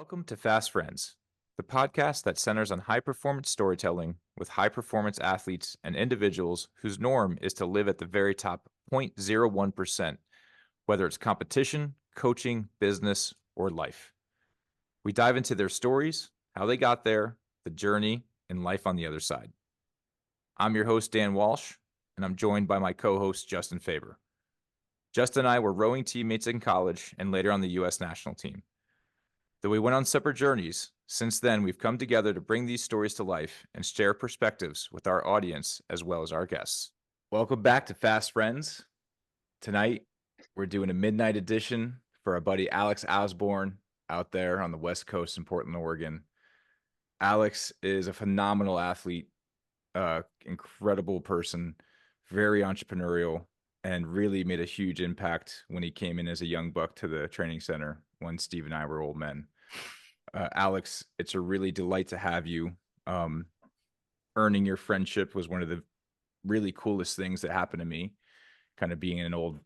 Welcome to Fast Friends, the podcast that centers on high performance storytelling with high performance athletes and individuals whose norm is to live at the very top 0.01%, whether it's competition, coaching, business, or life. We dive into their stories, how they got there, the journey, and life on the other side. I'm your host, Dan Walsh, and I'm joined by my co host, Justin Faber. Justin and I were rowing teammates in college and later on the U.S. national team. Though we went on separate journeys, since then we've come together to bring these stories to life and share perspectives with our audience as well as our guests. Welcome back to Fast Friends. Tonight, we're doing a midnight edition for our buddy Alex Osborne out there on the West Coast in Portland, Oregon. Alex is a phenomenal athlete, incredible person, very entrepreneurial, and really made a huge impact when he came in as a young buck to the training center when Steve and I were old men. Alex, it's a really delight to have you. Earning your friendship was one of the really coolest things that happened to me, kind of being an old,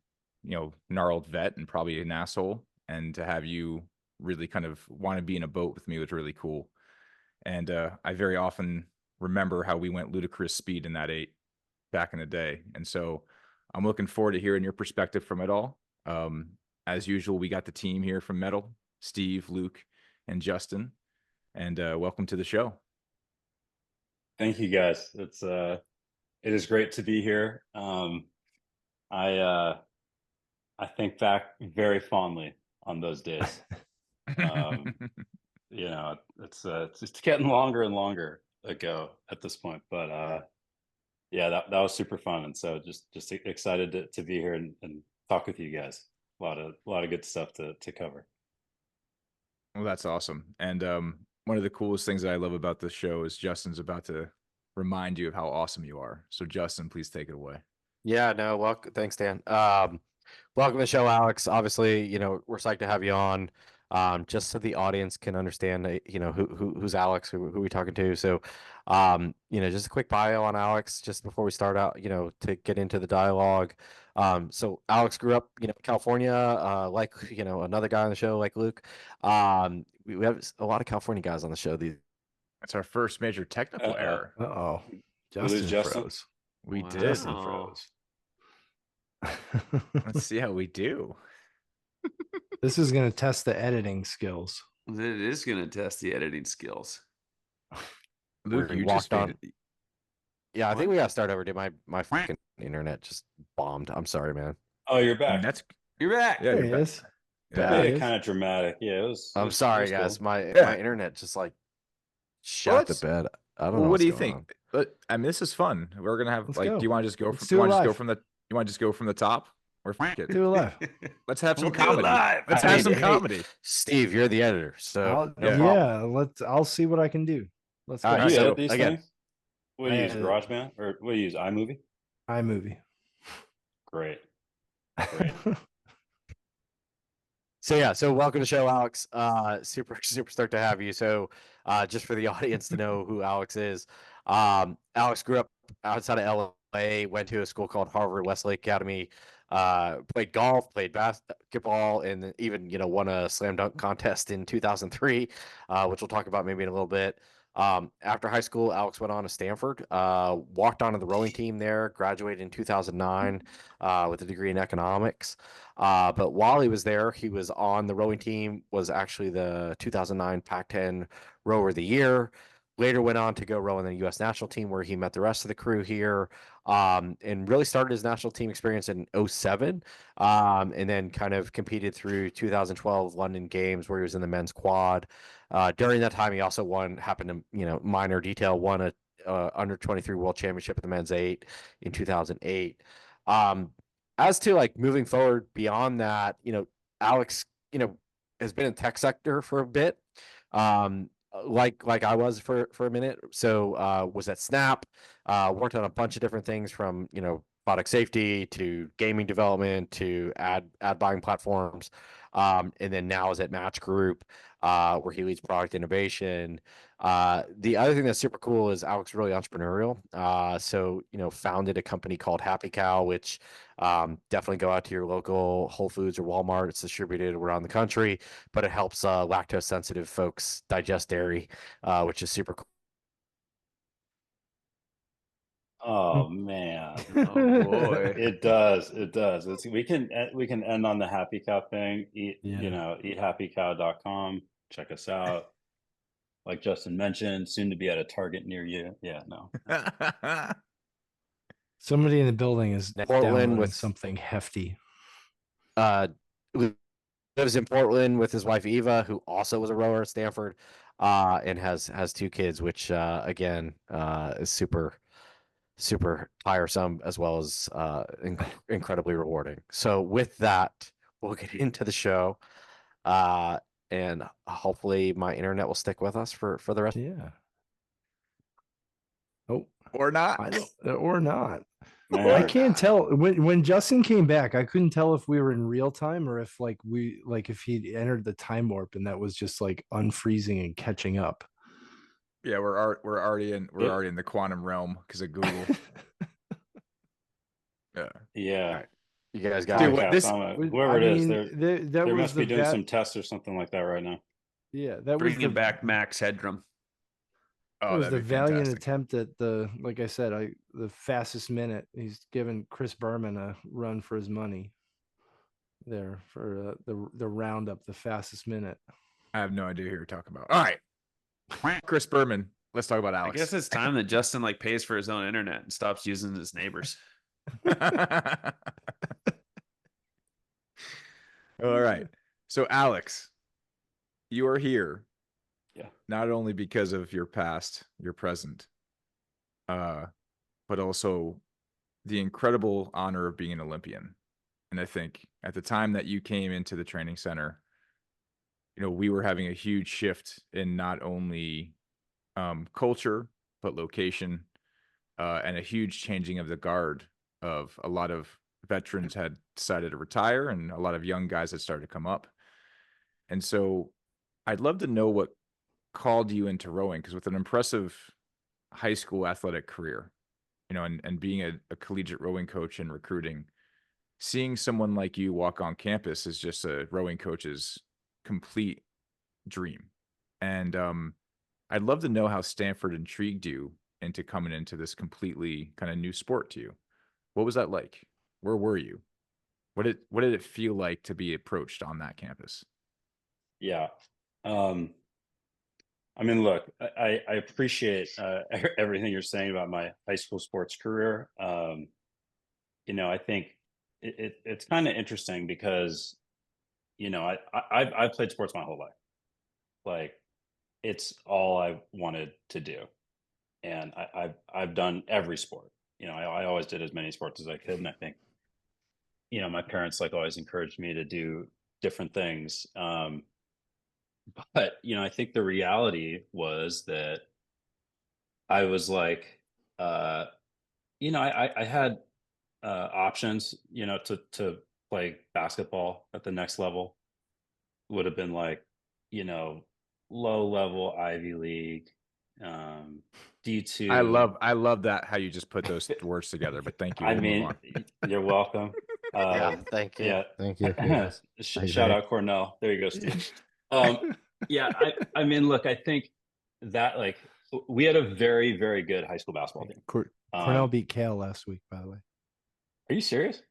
gnarled vet and probably an asshole. And to have you really kind of want to be in a boat with me was really cool. And I very often remember how we went ludicrous speed in that 8 back in the day. And so I'm looking forward to hearing your perspective from it all. As usual, we got the team here from Metal, Steve, Luke, and Justin, and welcome to the show. Thank you, guys. It is great to be here. I think back very fondly on those days. It's getting longer and longer ago at this point, but yeah, that was super fun, and so just excited to be here and talk with you guys. A lot of good stuff to cover. Well, that's awesome. And one of the coolest things that I love about this show is Justin's about to remind you of how awesome you are. So Justin, please take it away. Yeah, no, welcome. Thanks, Dan. Welcome to the show, Alex. Obviously, we're psyched to have you on. Just so the audience can understand, who's Alex, who we talking to. So, just a quick bio on Alex, just before we start out, to get into the dialogue. So Alex grew up, California, like, another guy on the show, like Luke. We have a lot of California guys on the show. That's our first major technical error. Uh-oh. Justin froze. We did. Justin froze. Let's see how we do. This is going to test the editing skills. It is going to test the editing skills. Luke, you just on. Yeah, I think we got to start over, dude. My fucking internet just bombed. I'm sorry, man. Oh, you're back. You're back. Yeah, it is. Yeah, kind of dramatic. Yeah, it was. I'm sorry, guys. Cool. My internet just like shot the bed. I don't know. What do you think? But I mean, this is fun. We're gonna have do you want to just go from? You want to just go from the top? Or it? Do it live. Let's have some comedy. Let's have some comedy. Steve, you're the editor, so I'll see what I can do. Let's go. You edit these things? What do you use, GarageBand, or what do you use, iMovie? iMovie. Great. So welcome to the show, Alex. Super stoked to have you. So just for the audience to know who Alex is, Alex grew up outside of LA, went to a school called Harvard Westlake Academy, played golf, played basketball, and even won a slam dunk contest in 2003, which we'll talk about maybe in a little bit. After high school, Alex went on to Stanford, walked onto the rowing team there, graduated in 2009 with a degree in economics. But while he was there, he was on the rowing team, was actually the 2009 Pac-10 Rower of the Year. Later went on to go row in the U.S. national team, where he met the rest of the crew here, and really started his national team experience in 2007, and then kind of competed through 2012 London Games, where he was in the men's quad. During that time, he also won a under 23 world championship at the men's 8 in 2008. As to like moving forward beyond that, Alex, has been in tech sector for a bit. Like I was for a minute. So was at Snap, worked on a bunch of different things from, product safety to gaming development to ad buying platforms. And then now is at Match Group. where he leads product innovation. The other thing that's super cool is Alex is really entrepreneurial. So, founded a company called Happy Cow, which definitely go out to your local Whole Foods or Walmart. It's distributed around the country, but it helps lactose sensitive folks digest dairy, which is super cool. Oh man, Oh boy. it does. It does. We can end on the Happy Cow thing. Eathappycow.com. Check us out. Like Justin mentioned, soon to be at a Target near you. Yeah, no. Somebody in the building is Portland downloading with something hefty. Lives in Portland with his wife Eva, who also was a rower at Stanford, and has two kids, which again is super tiresome as well as incredibly rewarding. So with that, we'll get into the show, and hopefully my internet will stick with us for the rest. Yeah. Oh, Or not. I don't, or not. Man, I can't tell when Justin came back. I couldn't tell if we were in real time or if if he'd entered the time warp and that was just like unfreezing and catching up. Yeah, we're already in the quantum realm because of Google. Yeah. Yeah. Right. You guys got Dude, it. what this- Whoever it is, that they was must be the doing some tests or something like that right now. yeah, that was Bringing the back Max Headroom. That Oh, was the that'd be valiant fantastic. attempt at like I said, the fastest minute. He's given Chris Berman a run for his money there for the roundup, the fastest minute. I have no idea who you're talking about. All right. Chris Berman. Let's talk about I Alex. guess it's time that Justin pays for his own internet and stops using his neighbors. All right. So Alex, you are here. Yeah. Not only because of your past, your present, but also the incredible honor of being an Olympian. And I think at the time that you came into the training center, we were having a huge shift in not only culture, but location, and a huge changing of the guard of a lot of veterans had decided to retire and a lot of young guys had started to come up. And so I'd love to know what called you into rowing, because with an impressive high school athletic career, and being a collegiate rowing coach and recruiting, seeing someone like you walk on campus is just a rowing coach's complete dream. And I'd love to know how Stanford intrigued you into coming into this completely kind of new sport to you. What was that like? Where were you? What did it feel like to be approached on that campus? Yeah. I mean, look, I appreciate everything you're saying about my high school sports career. I think it's kind of interesting because, I've played sports my whole life. Like, it's all I wanted to do, and I've done every sport. I always did as many sports as I could, and I think, my parents always encouraged me to do different things. But I think the reality was that I was I had options, to play basketball at the next level. Would have been you know, low level Ivy League, D2. I love that how you just put those words together. But thank you. I We'll move mean, on. you're welcome. Yeah, thank you. Yeah. Thank you. Yes. I Shout agree. out Cornell. There you go, Steve. Yeah, I mean, look, I think that we had a very, very good high school basketball team. Cornell beat Cal last week, by the way. Are you serious?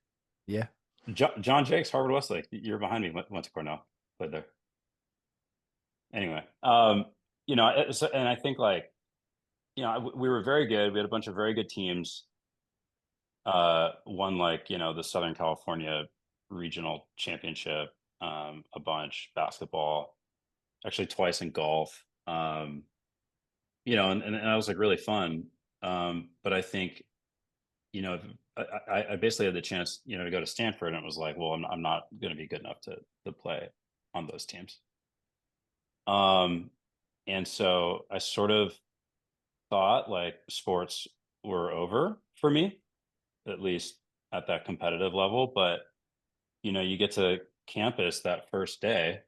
Yeah. John Jakes, Harvard Westlake. You're behind me. Went to Cornell. Played there. Anyway, and I think we were very good. We had a bunch of very good teams. Won the Southern California regional championship, a bunch, basketball, actually twice in golf. And that was really fun. But I think, I basically had the chance, to go to Stanford, and it was well, I'm not going to be good enough to play on those teams. And so I sort of thought sports were over for me, at least at that competitive level. But you get to campus that first day,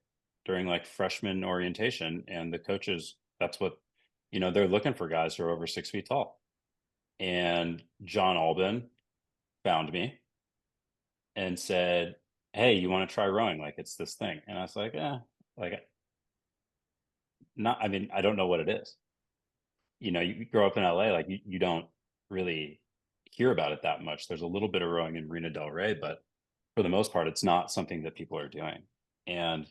during like freshman orientation, and the coaches, that's what, they're looking for guys who are over 6 feet tall. And John Alban found me and said, "Hey, you want to try rowing? Like, it's this thing." And I was like, like, not, I mean, I don't know what it is. You grow up in LA, like you don't really hear about it that much. There's a little bit of rowing in Marina Del Rey, but for the most part, it's not something that people are doing. And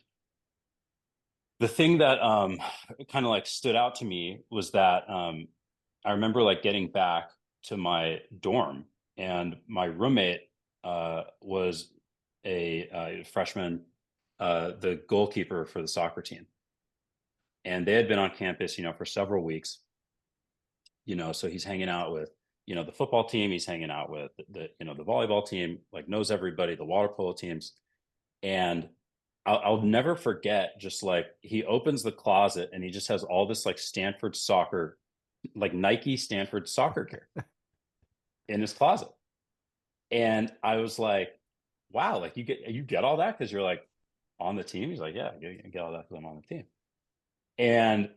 the thing that kind of like stood out to me was that I remember like getting back to my dorm, and my roommate was a freshman, the goalkeeper for the soccer team. And they had been on campus, for several weeks, so he's hanging out with, the football team, he's hanging out with the volleyball team, like knows everybody, the water polo teams. And I'll never forget, just like he opens the closet and he just has all this like Stanford soccer, like Nike Stanford soccer gear in his closet. And I was like, wow, like you get all that because you're like on the team? He's like, yeah, I get all that because I'm on the team. And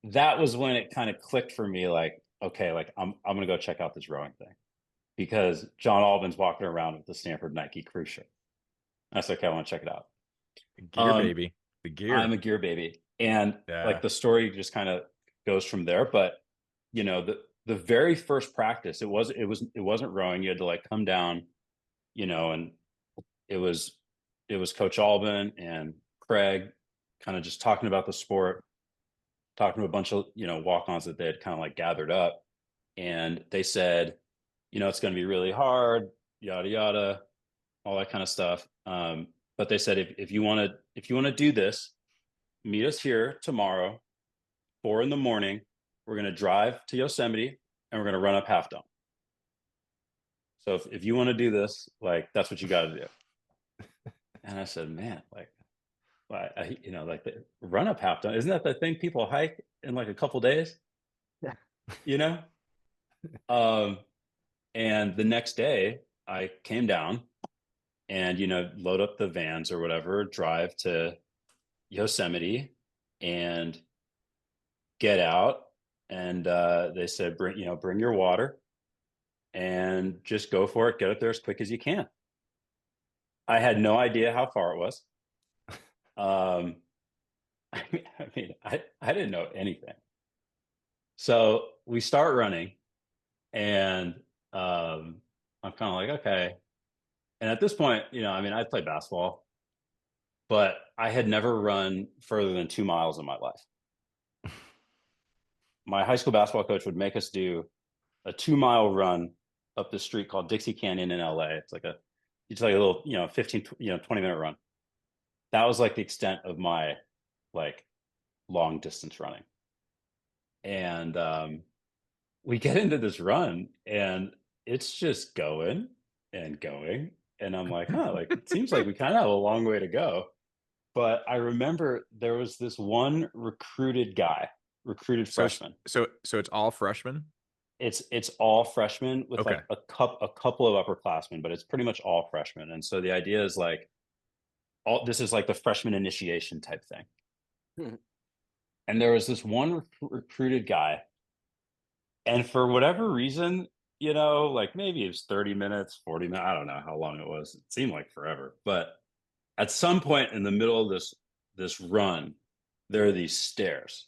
that was when it kind of clicked for me, like, okay, like I'm gonna go check out this rowing thing, because John Alban's walking around with the Stanford Nike crew shirt. I said, okay, I want to check it out. Gear baby. The gear. I'm a gear baby. And like the story just kind of goes from there. But the very first practice, it wasn't rowing. You had to like come down, and it was Coach Alban and Craig kind of just talking about the sport, talking to a bunch of walk-ons that they had kind of like gathered up. And they said, it's going to be really hard, yada yada, all that kind of stuff. But they said, if you want to do this, meet us here tomorrow, 4 a.m. We're going to drive to Yosemite and we're going to run up Half Dome. So if you want to do this, like, that's what you got to do. And I said, man, like, like the run up Half Dome, isn't that the thing people hike in like a couple days? Yeah. And the next day I came down and, load up the vans or whatever, drive to Yosemite and get out. And they said, bring your water and just go for it. Get up there as quick as you can. I had no idea how far it was. I didn't know anything. So we start running, and I'm kind of like, okay. And at this point, I played basketball, but I had never run further than 2 miles in my life. My high school basketball coach would make us do a 2-mile run up the street called Dixie Canyon in LA. It's like a little, 15, 20-minute run. That was like the extent of my like long distance running. And we get into this run and it's just going and going. And I'm like, like it seems like we kind of have a long way to go. But I remember there was this one recruited freshman. So it's all freshmen? It's all freshmen with Okay. like a couple of upperclassmen, but it's pretty much all freshmen. And so the idea is like, this is like the freshman initiation type thing. And there was this one recruited guy, and for whatever reason, like maybe it was 30 minutes, 40 minutes, I don't know how long it was. It seemed like forever. But at some point in the middle of this run, there are these stairs.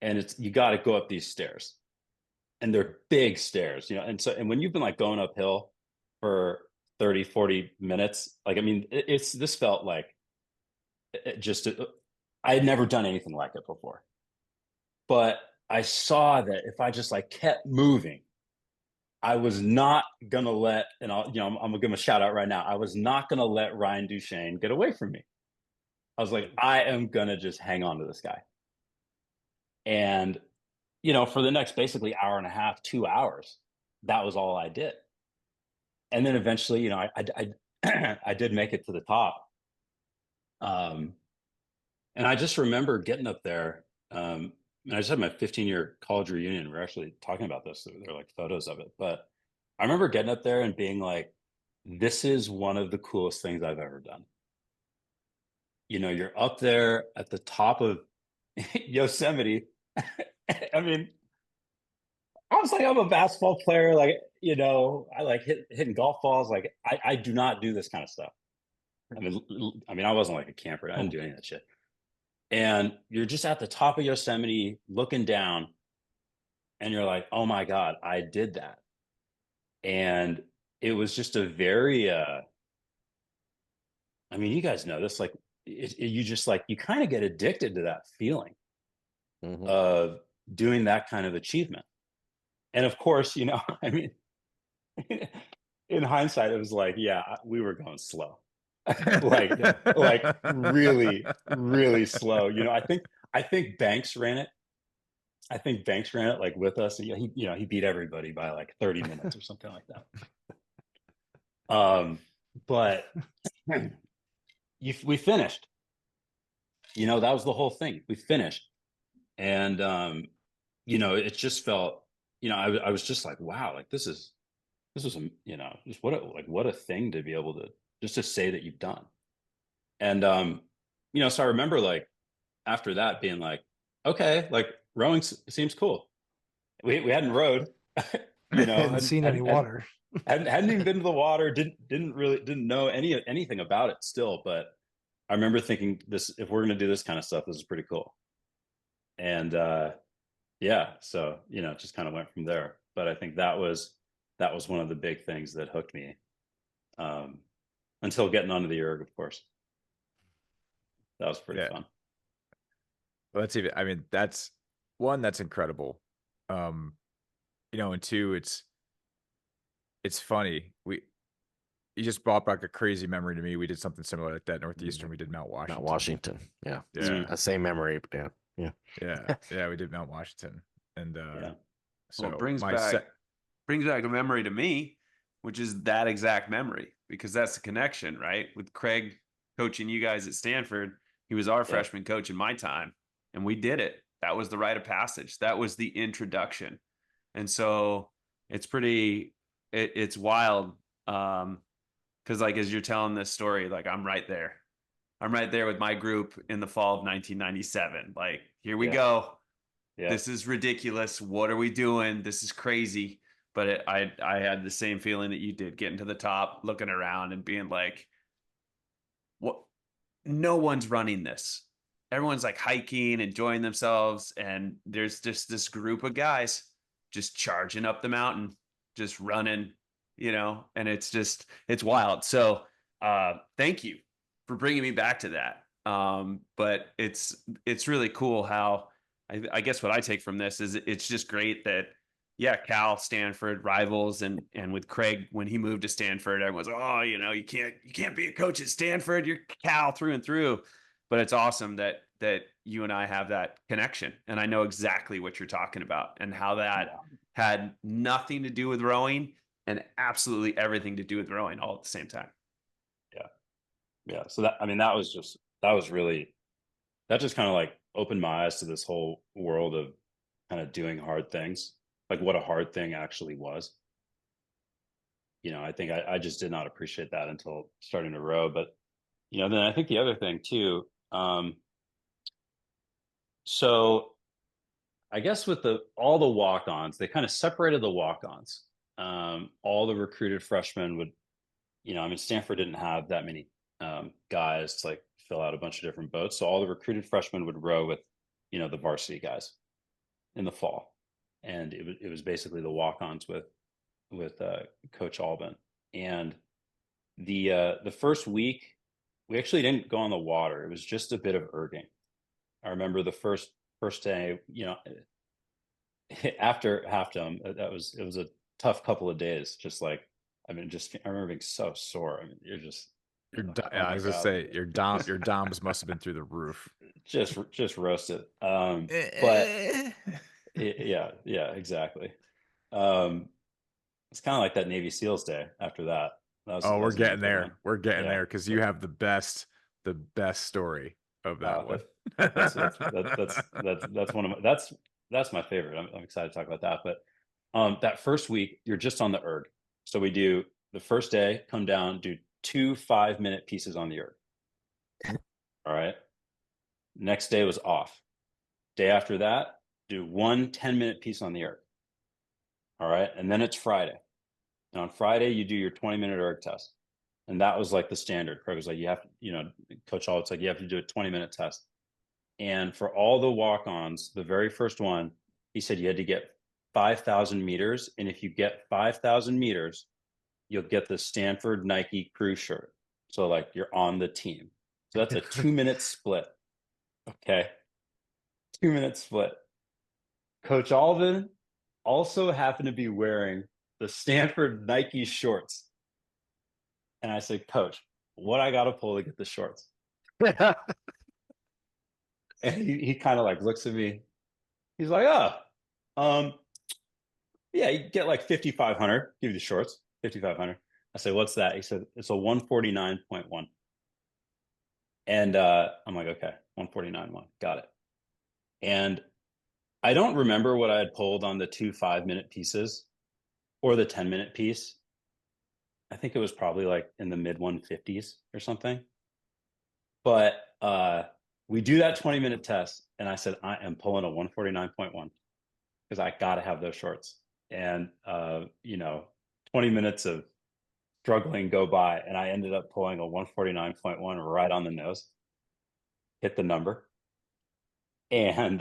And you got to go up these stairs. And they're big stairs, and when you've been like going uphill for 30, 40 minutes, like, I mean, this felt like I had never done anything like it before. But I saw that if I just like kept moving, I was not gonna let, and I'm gonna give him a shout out right now. I was not gonna let Ryan Duchesne get away from me. I was like, I am gonna just hang on to this guy. And for the next basically hour and a half, 2 hours, that was all I did. And then eventually, I did make it to the top. And I just remember getting up there. And I just had my 15-year college reunion. We're actually talking about this. There are like photos of it. But I remember getting up there and being like, this is one of the coolest things I've ever done. you're up there at the top of Yosemite. I mean, I was like, I'm a basketball player. Like, I like hitting golf balls. Like, I do not do this kind of stuff. I wasn't like a camper. I didn't do any of that shit. And you're just at the top of Yosemite looking down, and you're like, oh my God, I did that. And it was just a very, you guys know this, like, you just like, you kind of get addicted to that feeling of doing that kind of achievement. And of course, in hindsight, it was like, yeah, we were going slow. like really, really slow. I think Banks ran it. Like with us. He beat everybody by like 30 minutes or something like that. But we finished. That was the whole thing. We finished, and it just felt. I was just like, wow, like this was just what a thing to be able to just to say that you've done. And so I remember like after that being like, okay, like rowing seems cool. We hadn't rowed, Hadn't seen any water. hadn't even been to the water, didn't know anything about it still. But I remember thinking, this, if we're gonna do this kind of stuff, this is pretty cool. And yeah, so it just kind of went from there. But I think that was one of the big things that hooked me, until getting onto the erg, of course. That was pretty fun. Well, that's one, that's incredible. And two, it's funny. You just brought back a crazy memory to me. We did something similar like that at Northeastern. We did Mount Washington. Mount Washington. Yeah. Yeah. The same memory, but yeah. Yeah. Yeah. We did Mount Washington. And so well, it brings back a memory to me, which is that exact memory, because that's the connection, right? With Craig coaching you guys at Stanford, he was our freshman coach in my time, and we did it. That was the rite of passage. That was the introduction. And so it's it's wild. Cause like, as you're telling this story, like I'm right there with my group in the fall of 1997. Like, here we go. Yeah. This is ridiculous. What are we doing? This is crazy. But I had the same feeling that you did, getting to the top, looking around and being like, what? No one's running this. Everyone's like hiking, enjoying themselves. And there's just this group of guys just charging up the mountain, just running, and it's wild. So thank you for bringing me back to that. But it's really cool how, I guess what I take from this is it's just great that, Cal, Stanford, rivals, and with Craig, when he moved to Stanford, everyone's, oh, you can't be a coach at Stanford. You're Cal through and through. But it's awesome that you and I have that connection, and I know exactly what you're talking about and how that had nothing to do with rowing and absolutely everything to do with rowing all at the same time. Yeah. So that just kind of like opened my eyes to this whole world of kind of doing hard things, like what a hard thing actually was. I think I just did not appreciate that until starting to row. But then I think the other thing too, so I guess with all the walk-ons, they kind of separated the walk-ons. All the recruited freshmen would, Stanford didn't have that many guys to like fill out a bunch of different boats. So all the recruited freshmen would row with, the varsity guys in the fall. And it was basically the walk-ons with Coach Alban. And the first week, we actually didn't go on the water. It was just a bit of erging. I remember the first day, after halftime, it was a tough couple of days. Just like, I remember being so sore. I was gonna say your DOMs must have been through the roof. Just roasted. But yeah, exactly. It's kind of like that Navy SEALs day after that. We're getting there. We're getting there because you have the best story of that one. That's one of my, that's my favorite. I'm excited to talk about that. But that first week, you're just on the erg. So we do the first day, come down, do 2 5-minute pieces on the erg. All right. Next day was off. Day after that, do 1 10-minute piece on the erg. All right. And then it's Friday. And on Friday, you do your 20-minute erg test. And that was like the standard. Craig was like, you have to, Coach All, it's like, you have to do a 20-minute test. And for all the walk-ons, the very first one, he said you had to get 5,000 meters. And if you get 5,000 meters, you'll get the Stanford Nike crew shirt. So like you're on the team. So that's a 2-minute split. Okay. 2-minute split. Coach Alvin also happened to be wearing the Stanford Nike shorts. And I said, Coach, what I got to pull to get the shorts? And he kind of like looks at me. He's like, yeah, you get like 5,500. Give you the shorts, 5,500. I said, what's that? He said, it's a 149.1. And I'm like, okay, 149.1. Got it. And I don't remember what I had pulled on the 2 5-minute pieces or the 10-minute piece. I think it was probably like in the mid 150s or something. But we do that 20-minute test. And I said, I am pulling a 149.1 because I got to have those shorts. And, 20 minutes of struggling go by. And I ended up pulling a 149.1 right on the nose, hit the number. And,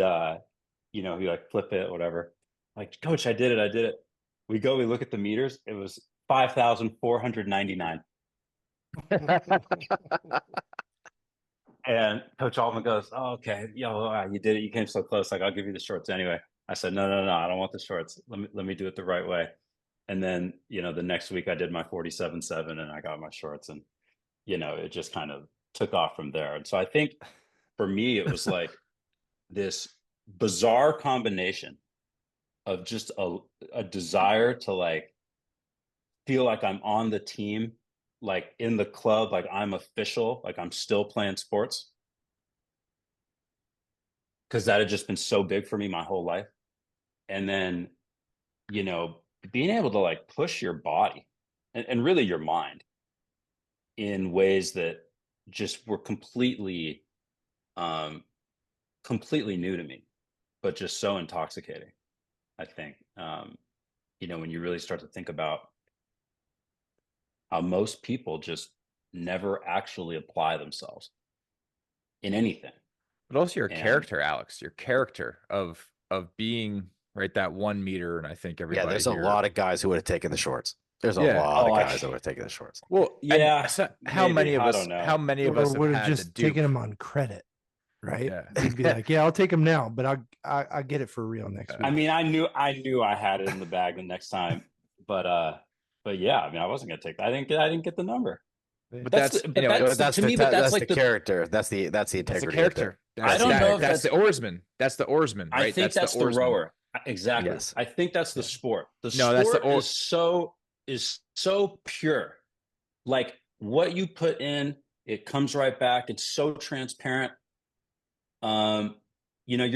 he like flip it, whatever. Like, Coach, I did it. We look at the meters. It was 5,499. And Coach Altman goes, oh, okay, you did it. You came so close. Like, I'll give you the shorts anyway. I said, no, I don't want the shorts. Let me do it the right way. And then, the next week I did my 47.7 and I got my shorts, and, it just kind of took off from there. And so I think for me, it was like this bizarre combination of just a desire to like feel like I'm on the team, like in the club, like I'm official, like I'm still playing sports. Because that had just been so big for me my whole life. And then, being able to like push your body and really your mind in ways that just were completely new to me, but just so intoxicating. I think, when you really start to think about how most people just never actually apply themselves in anything. But also your character, Alex, your character of being right that 1 meter. And I think everybody there's here, a lot of guys who would have taken the shorts. There's a lot of guys that would have taken the shorts. Well, yeah. So how many of I us? don't know. How many of Or us have would have had just to dupe? taken them on credit, right? Yeah. He'd be like, "Yeah, I'll take them now, but I get it for real next week." I mean, I knew I had it in the bag the next time, but yeah, I mean, I wasn't gonna take that. I didn't get the number. But That's the character. That's the integrity. That's the of character. I don't know if That's the oarsman. That's the oarsman, right? I think that's the oarsman. rower. Exactly. Yes. I think that's the sport. The No, that's the sport is so pure. Like what you put in, it comes right back. It's so transparent. You're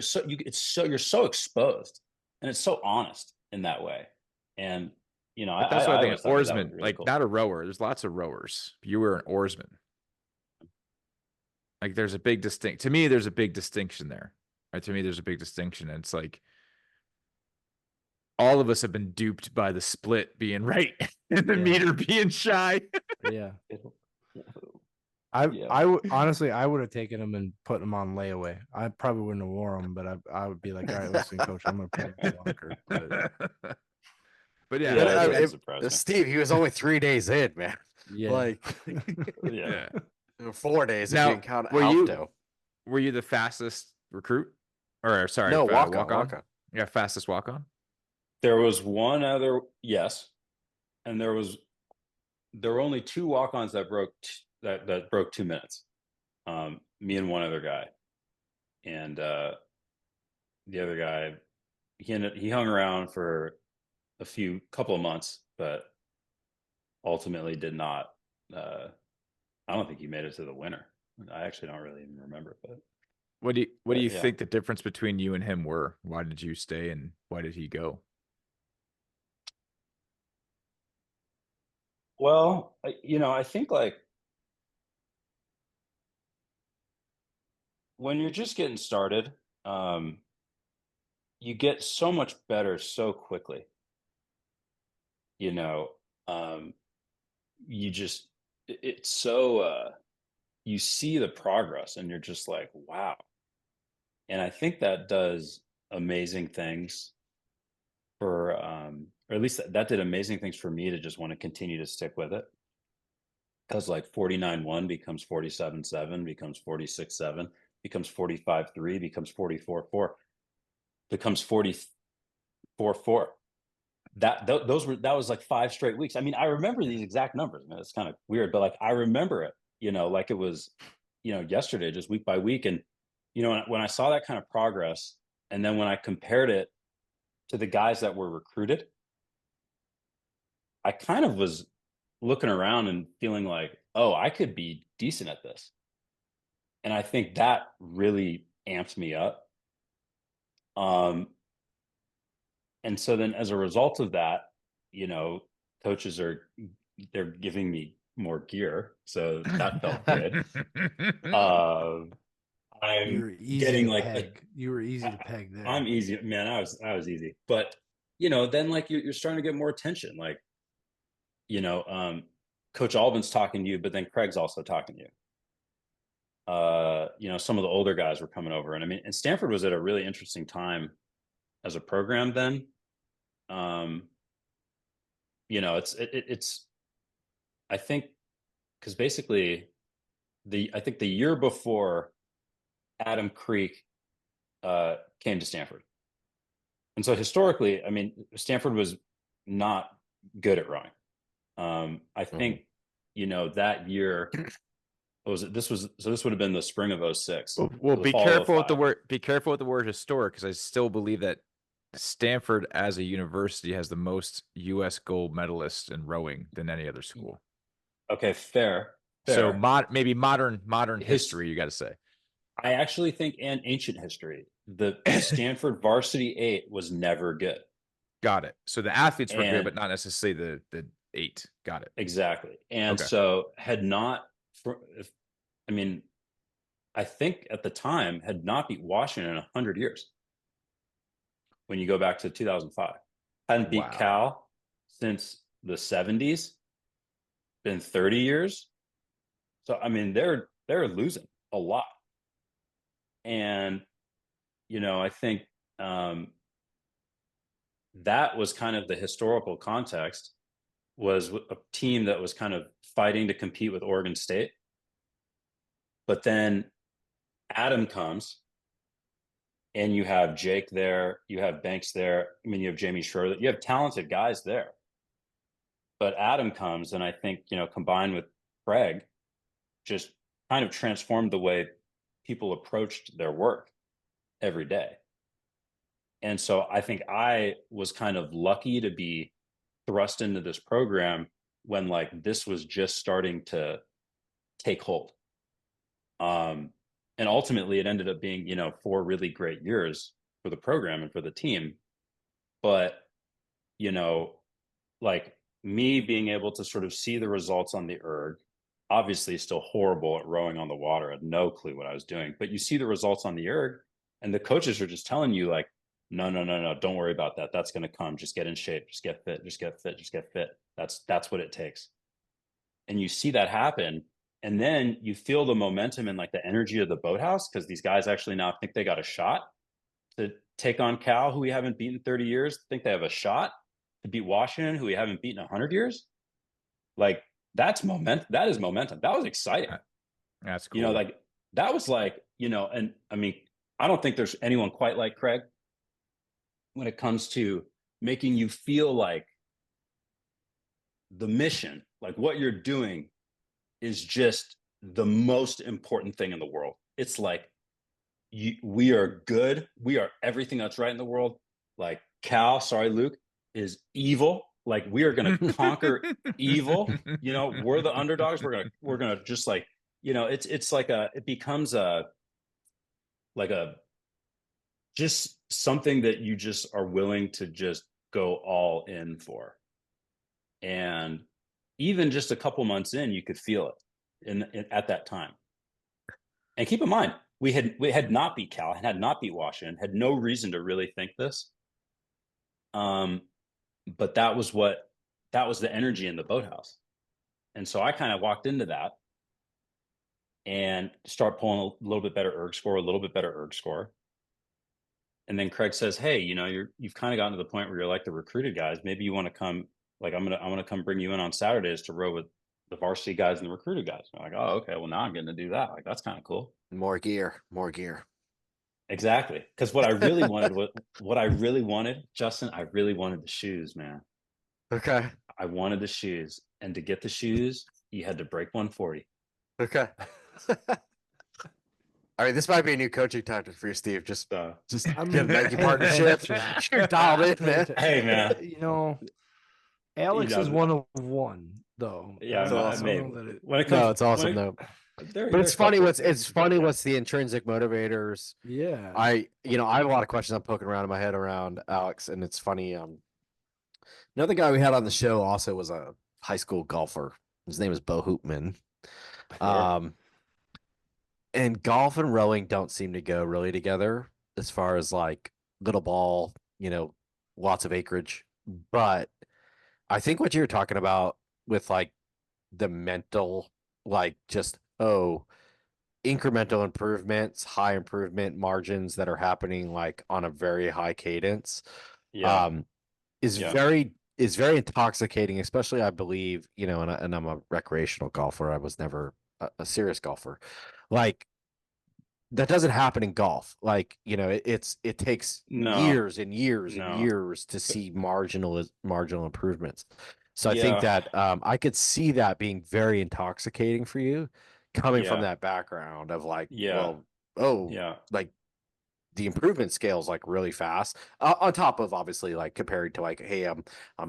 so exposed, and it's so honest in that way. And But that's what I think. An oarsman, really like cool. not a rower. There's lots of rowers. You were an oarsman. Like there's a big to me, there's a big distinction there. Right? To me, there's a big distinction. And it's like all of us have been duped by the split being right and the meter being shy. Yeah. Honestly, I would have taken them and put them on layaway. I probably wouldn't have worn them, but I would be like, all right, listen, Coach, I'm gonna put them in the locker. But yeah, that surprised me. Steve, he was only 3 days in, man. Yeah. Like, Yeah. 4 days Now, if you count were Alto. Were you the fastest recruit? Or sorry, No, walk on. on. Yeah, fastest walk on. There was one other, yes, and there were only 2 walk-ons that broke that broke 2 minutes. Me and one other guy, and the other guy, he hung around for a couple of months, but ultimately did not. I don't think he made it to the winter. I actually don't really even remember. But what do you think the difference between you and him were? Why did you stay and why did he go? Well, I think like when you're just getting started, you get so much better so quickly. You know, um, you just it's so you see the progress and you're just like, wow. And I think that does amazing things for or at least that did amazing things for me to just want to continue to stick with it. Because like 49-1 becomes 47-7, becomes 46-7, becomes 45-3, becomes 44-4, becomes 44-4. That was like 5 straight weeks. I mean, I remember these exact numbers, man. It's kind of weird, but like I remember it, like it was, yesterday, just week by week. And when I saw that kind of progress, and then when I compared it to the guys that were recruited, I kind of was looking around and feeling like, oh, I could be decent at this. And I think that really amped me up. Um, and so then as a result of that, you know, coaches they're giving me more gear. So that felt good. I'm You were easy getting to like peg. You were easy to peg there. I'm easy, man. I was easy. But then like you're starting to get more attention. Like, Coach Albin's talking to you, but then Craig's also talking to you. Some of the older guys were coming over. And I mean, and Stanford was at a really interesting time as a program then. It's I think because basically I think the year before Adam Creek came to Stanford. And so historically, I mean, Stanford was not good at rowing. I think, that year this would have been the spring of 06. Well, the be fall of careful with the 05. word. Be careful with the word historic, because I still believe that Stanford, as a university, has the most U.S. gold medalists in rowing than any other school. Okay, fair. So maybe modern His- history, you got to say. I actually think, and ancient history, the Stanford varsity 8 was never good. Got it. So the athletes were good, And but not necessarily the 8. Got it. exactly. And Okay. so I think at the time had not beat Washington in 100 years. When you go back to 2005, hadn't beat Wow. Cal since the 70s. Been 30 years. So I mean, they're losing a lot. And I think that was kind of the historical context, was a team that was kind of fighting to compete with Oregon State. But then Adam comes, and you have Jake there, you have Banks there. I mean, you have Jamie Schroeder, you have talented guys there. But Adam comes, and I think, combined with Craig, just kind of transformed the way people approached their work every day. And so I think I was kind of lucky to be thrust into this program when like this was just starting to take hold. And ultimately it ended up being, 4 really great years for the program and for the team. But, like me being able to sort of see the results on the erg, obviously still horrible at rowing on the water, I had no clue what I was doing, but you see the results on the erg, and the coaches are just telling you like, no, don't worry about that. That's going to come. Just get in shape. Just get fit. Just get fit. Just get fit. That's what it takes. And you see that happen. And then you feel the momentum and like the energy of the boathouse, because these guys actually now think they got a shot to take on Cal, who we haven't beaten 30 years, think they have a shot to beat Washington, who we haven't beaten 100 years. Like that's momentum. That is momentum. That was exciting. That's cool. Like that was like, and I mean, I don't think there's anyone quite like Craig when it comes to making you feel like the mission, like what you're doing is just the most important thing in the world. It's like, we are good. We are everything that's right in the world. Like Cal, sorry, Luke, is evil. Like we are going to conquer evil. We're the underdogs. We're going to just like, it's like it becomes just something that you just are willing to just go all in for. And even just a couple months in, you could feel it at that time. And keep in mind, we had not beat Cal, had not beat Washington, had no reason to really think this. But that was the energy in the boathouse. And so I kind of walked into that and start pulling a little bit better erg score. And then Craig says, "Hey, you've kind of gotten to the point where you're like the recruited guys. Maybe you want to come, like I want to come bring you in on Saturdays to row with the varsity guys and the recruited guys." I'm like, "Oh, okay. Well, now I'm getting to do that. Like, that's kind of cool." More gear, more gear. Exactly. Because what I really wanted, Justin, I really wanted the shoes, man. Okay. I wanted the shoes. And to get the shoes, you had to break 140. Okay. All right, this might be a new coaching tactic for you, Steve. Just I'm get a Nike hey, partnership. hey, You're dialed in, man. Hey, man. Alex know, is 1 of 1, though. Yeah, That's awesome. I know that when it comes, No, it's awesome though. but But it's funny what's the intrinsic motivators. yeah. I have a lot of questions I'm poking around in my head around Alex, and it's funny. Another guy we had on the show also was a high school golfer. His name is Bo Hoopman. And golf and rowing don't seem to go really together as far as like little ball, lots of acreage. But I think what you're talking about with like the mental, like just, incremental improvements, high improvement margins that are happening like on a very high cadence, Yeah. is Yeah. very intoxicating, especially I believe, and I'm a recreational golfer. I was never a serious golfer. Like that doesn't happen in golf. Like, it takes No. years and years and No. years to see marginal improvements. So I think Yeah. that I could see that being very intoxicating for you coming from Yeah. that background of like, Yeah. Yeah. like the improvement scale is like really fast. On top of obviously like compared to like, hey, I'm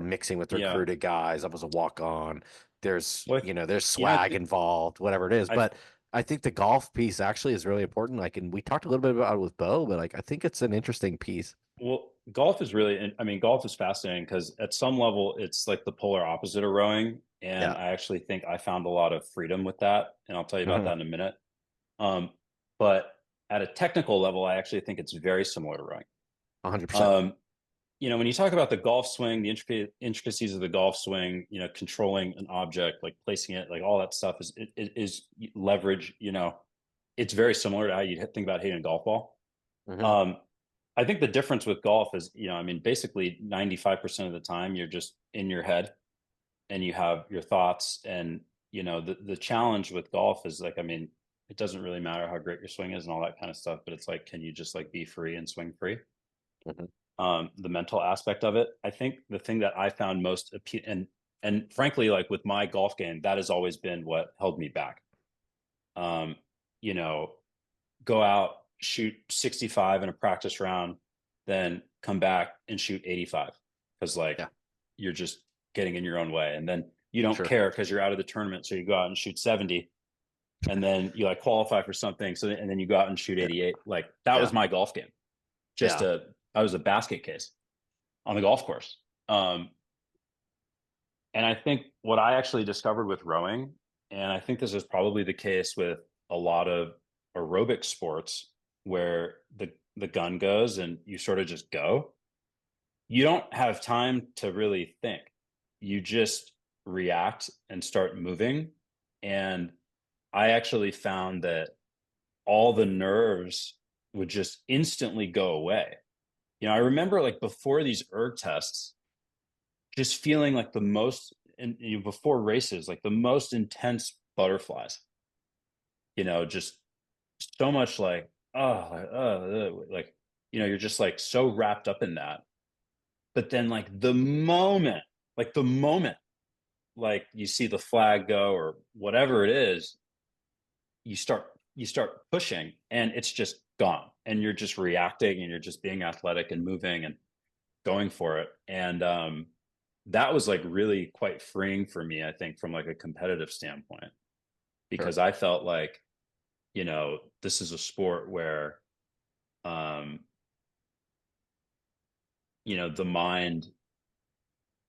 mixing with Yeah. recruited guys. I was a walk on. There's Well, there's swag involved, whatever it is. I But I think the golf piece actually is really important. Like, and we talked a little bit about it with Bo, but like I think it's an interesting piece. Well, golf is really, I mean, golf is fascinating because at some level, it's like the polar opposite of rowing. And Yeah. I actually think I found a lot of freedom with that. And I'll tell you about Mhm. that in a minute. But at a technical level, I actually think it's very similar to rowing. 100%. When you talk about the golf swing, the intricacies of the golf swing, controlling an object, like placing it, like all that stuff is leverage, it's very similar to how you think about hitting a golf ball. Mhm. I think the difference with golf is, basically 95% of the time you're just in your head and you have your thoughts. And, the challenge with golf is like, it doesn't really matter how great your swing is and all that kind of stuff, but it's like, can you just like be free and swing free? Mhm. The mental aspect of it. I think the thing that I found most and frankly, like with my golf game, that has always been what held me back. Um, you know, Go out, shoot 65 in a practice round, then come back and shoot 85 because like Yeah. you're just getting in your own way, and then you don't Sure. care because you're out of the tournament, so you go out and shoot 70, and then you like qualify for something, and then you go out and shoot 88. Like that was my golf game. I was a basket case on the golf course. And I think what I actually discovered with rowing, and I think this is probably the case with a lot of aerobic sports where the gun goes and you sort of just go. You don't have time to really think. You just react and start moving. And I actually found that all the nerves would just instantly go away. I remember like before these erg tests, just feeling like the most, and before races, like the most intense butterflies. Just so much like like you're just like so wrapped up in that. But then the moment, like you see the flag go or whatever it is, you start pushing, and it's just gone, and you're just reacting, and you're just being athletic and moving and going for it. And that was like really quite freeing for me, I think, from like a competitive standpoint, because I felt like, this is a sport where, um, the mind,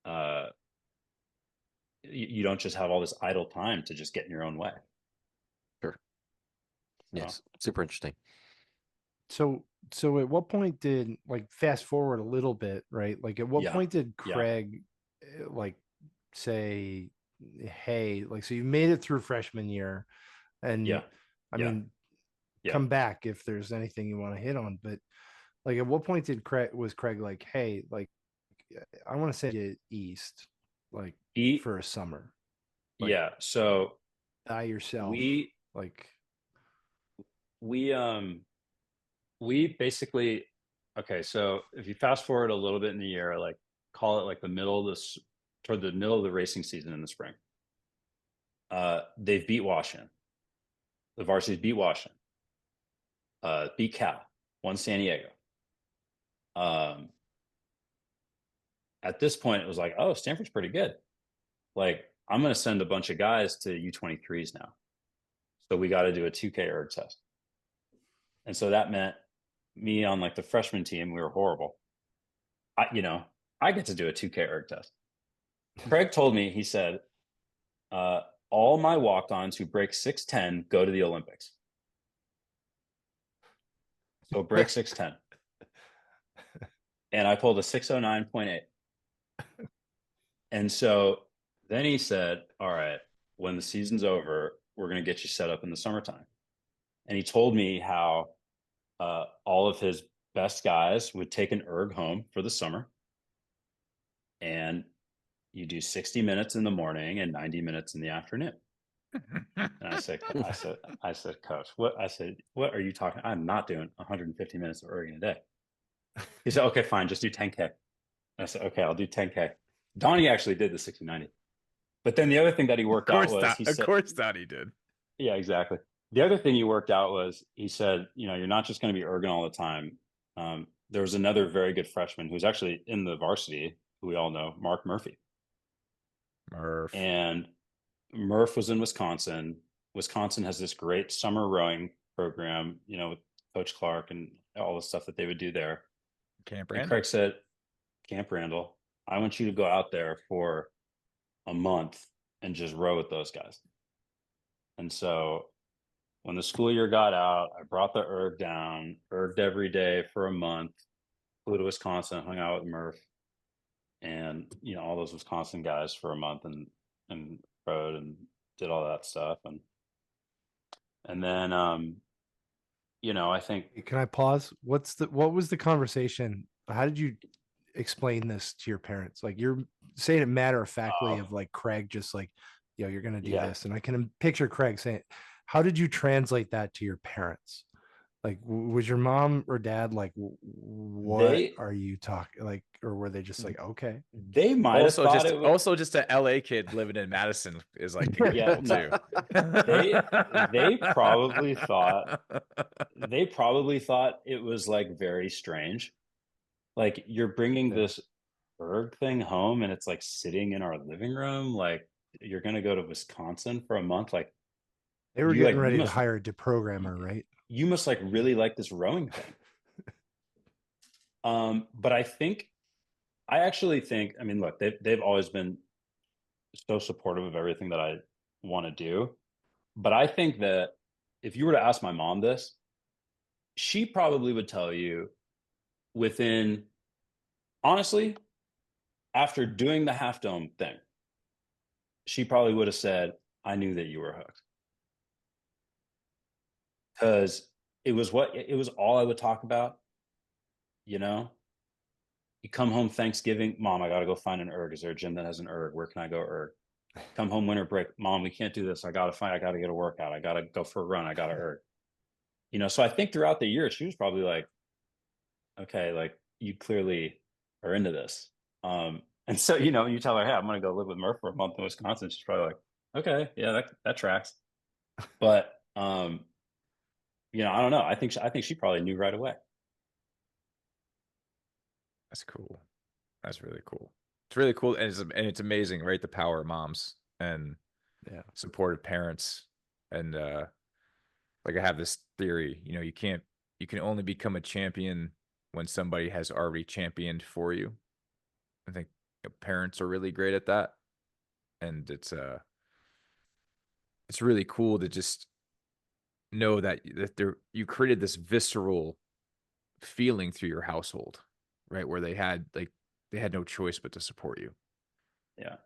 uh, you don't just have all this idle time to just get in your own way. Sure. Yes, super interesting. So at what point did, like, fast forward a little bit, right? Like at what Yeah. point did Yeah. Craig like say, hey, like, so you made it through freshman year, and Yeah. I Yeah. mean, Yeah. come back if there's anything you want to hit on, but like at what point did Craig like, hey, like, I want to send you east, like, He, for a summer, like, yeah. So by yourself, we like, we we basically, okay, so if you fast forward a little bit in the year, like call it like the middle of this, toward the middle of the racing season in the spring, they've beat Washington. The varsities beat Washington, beat Cal, won San Diego. At this point, it was like, oh, Stanford's pretty good. Like, I'm going to send a bunch of guys to U23s now. So we got to do a 2K erg test. And so that meant me on like the freshman team, we were horrible. I get to do a 2K erg test. Craig told me, he said, all my walk-ons who break 6'10" go to the Olympics. So break 6'10". And I pulled a 609.8. And so then he said, all right, when the season's over, we're going to get you set up in the summertime. And he told me how all of his best guys would take an erg home for the summer. And you do 60 minutes in the morning and 90 minutes in the afternoon. And I said, coach, what? I said, what are you talking? I'm not doing 150 minutes of erging a day. He said, okay, fine, just do 10K. I said, okay, I'll do 10K. Donnie actually did the 60-90. But then the other thing that he worked out was, he said, of course, Donnie did. yeah, exactly. The other thing he worked out was, he said, you're not just going to be erging all the time. There was another very good freshman who's actually in the varsity, who we all know, Mark Murphy. Murph. And Murph was in Wisconsin. Wisconsin has this great summer rowing program, with Coach Clark and all the stuff that they would do there. Camp And Randall. Craig said, Camp Randall, I want you to go out there for a month and just row with those guys. And so when the school year got out, I brought the erg down, erged every day for a month, flew to Wisconsin, hung out with Murph and, all those Wisconsin guys for a month, and rowed and did all that stuff. And then, I think, can I pause? What was the conversation? How did you explain this to your parents? Like, you're saying it matter of factly of like Craig just like, you're gonna do Yeah. this, and I can picture Craig saying, how did you translate that to your parents? Like, was your mom or dad like, what are you talking, like, or were they just like, okay? they might have thought it was, Also just a LA kid living in Madison is like Yeah, cool too. they probably thought it was like very strange. Like, you're bringing Yeah. this erg thing home and it's like sitting in our living room. Like, you're gonna go to Wisconsin for a month. Like, They were you getting like, ready you to must, hire a deprogrammer, right? you must like really like this rowing thing. But I actually think, I mean, look, they've always been so supportive of everything that I want to do. But I think that if you were to ask my mom this, she probably would tell you within, honestly, after doing the Half Dome thing, she probably would have said, I knew that you were hooked. Because it was all I would talk about. You come home Thanksgiving, Mom, I got to go find an erg. Is there a gym that has an erg? Where can I go erg? Come home winter break, Mom, we can't do this. I got to get a workout. I got to go for a run. I got to erg. So I think throughout the year, she was probably like, okay, like, you clearly are into this. And so, you tell her, hey, I'm going to go live with Murph for a month in Wisconsin. She's probably like, okay, yeah, that tracks. But, I don't know. I think she probably knew right away. That's cool. That's really cool. It's really cool, and it's amazing, right? The power of moms and supportive parents, and like I have this theory. You can only become a champion when somebody has already championed for you. I think parents are really great at that, and it's really cool to just know that you created this visceral feeling through your household, right? Where they had no choice but to support you. Yeah.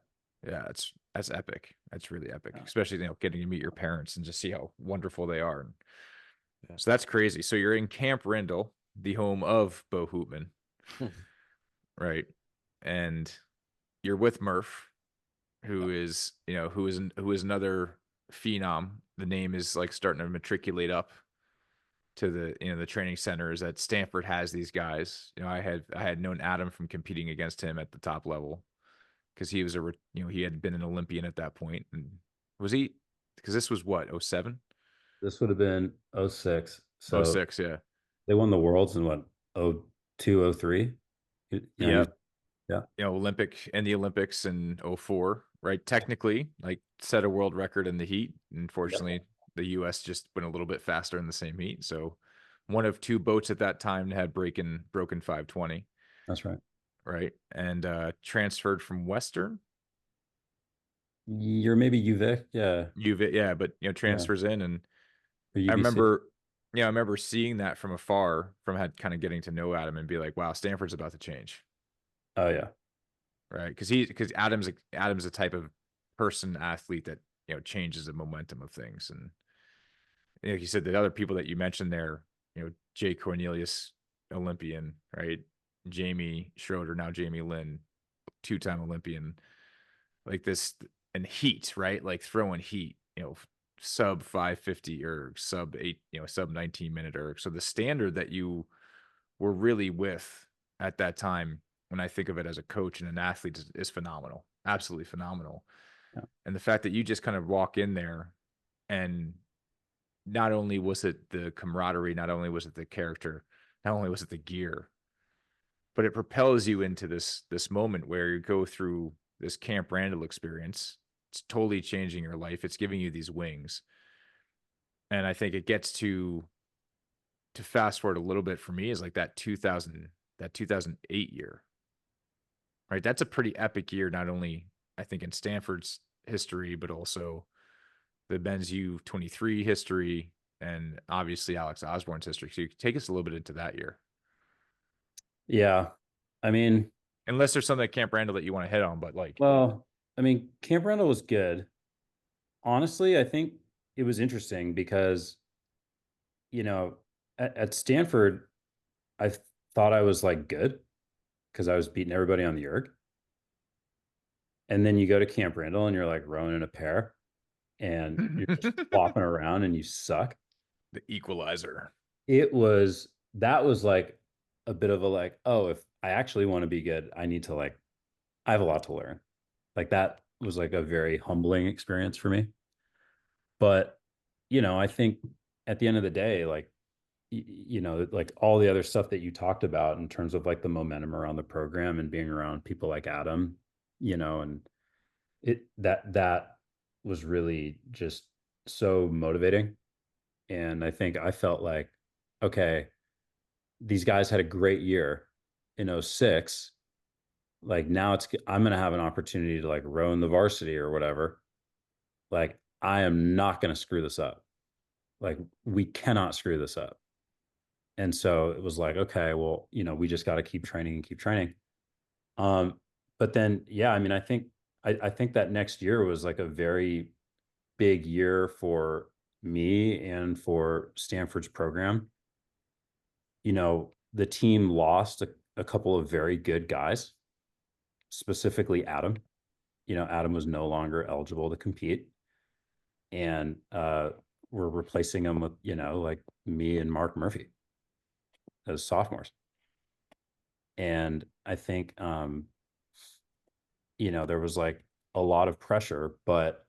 Yeah, that's epic. That's really epic, Yeah. especially getting to meet your parents and just see how wonderful they are. Yeah. So that's crazy. So you're in Camp Randall, the home of Bo Hoopman, right? And you're with Murph, who is who is another phenom. The name is like starting to matriculate up to the training centers that Stanford has these guys. I had known Adam from competing against him at the top level because he was he had been an Olympian at that point. And was he, because this was what, 07? This would have been 06. Oh So 06, yeah. they won the worlds in what, 02, 03? Yeah. Yeah. Olympic and the Olympics in 04, right? Technically, like set a world record in the heat. Unfortunately, the US just went a little bit faster in the same heat. So one of two boats at that time had broken 520. That's right. Right. And transferred from Western. You're maybe UVic, yeah. Yeah, but transfers in, and Or I UBC. remember seeing that from afar, from kind of getting to know Adam and be like, wow, Stanford's about to change. Oh yeah. Right. Because Adam's the type of person, athlete that changes the momentum of things. And like you said, the other people that you mentioned there, Jay Cornelius, Olympian, right? Jamie Schroeder, now Jamie Lynn, 2-time Olympian, like this, and heat, right? Like throwing heat, sub 550 or sub 8, sub 19-minute erg. So the standard that you were really with at that time, when I think of it as a coach and an athlete, is phenomenal. Absolutely phenomenal. Yeah. And the fact that you just kind of walk in there, and not only was it the camaraderie, not only was it the character, not only was it the gear, but it propels you into this moment where you go through this Camp Randall experience. It's totally changing your life. It's giving you these wings. And I think it gets to fast forward a little bit for me is like that 2008 year. Right? That's a pretty epic year, not only I think in Stanford's history, but also the Ben's U23 history, and obviously Alex Osborne's history. So you can take us a little bit into that year. Yeah. I mean, unless there's something at Camp Randall that you want to hit on, but Camp Randall was good. Honestly, I think it was interesting because, at Stanford, I thought I was like good because I was beating everybody on the erg. And then you go to Camp Randall and you're like rowing in a pair and you're just flopping around and you suck. The equalizer. That was like a bit of a like, oh, if I actually want to be good, I need to I have a lot to learn. Like that was like a very humbling experience for me. But, I think at the end of the day, like all the other stuff that you talked about in terms of like the momentum around the program and being around people like Adam, and that was really just so motivating. And I think I felt like, okay, these guys had a great year in 06. Like now I'm going to have an opportunity to like row in the varsity or whatever. Like I am not going to screw this up. Like we cannot screw this up. And so it was like, okay, well, we just got to keep training and keep training. But then, yeah, I mean, I think that next year was like a very big year for me and for Stanford's program. The team lost a couple of very good guys, specifically Adam. Adam was no longer eligible to compete. And we're replacing him with, like me and Mark Murphy as sophomores. And I think, there was like a lot of pressure, but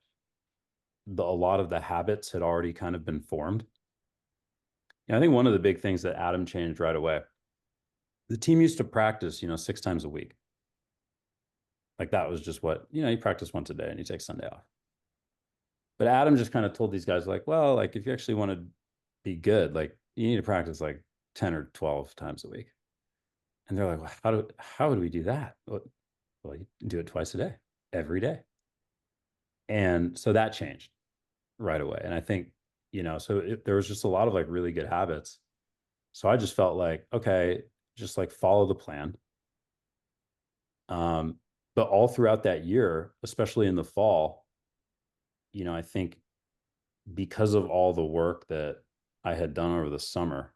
a lot of the habits had already kind of been formed. I think one of the big things that Adam changed right away, the team used to practice, 6 times a week. Like that was just what, you practice once a day and you take Sunday off. But Adam just kind of told these guys like, well, like if you actually want to be good, like you need to practice like 10 or 12 times a week. And they're like, well, how would we do that? Well, you do it twice a day, every day. And so that changed right away. And I think, so there was just a lot of like really good habits. So I just felt like, okay, just like follow the plan. But all throughout that year, especially in the fall, I think because of all the work that I had done over the summer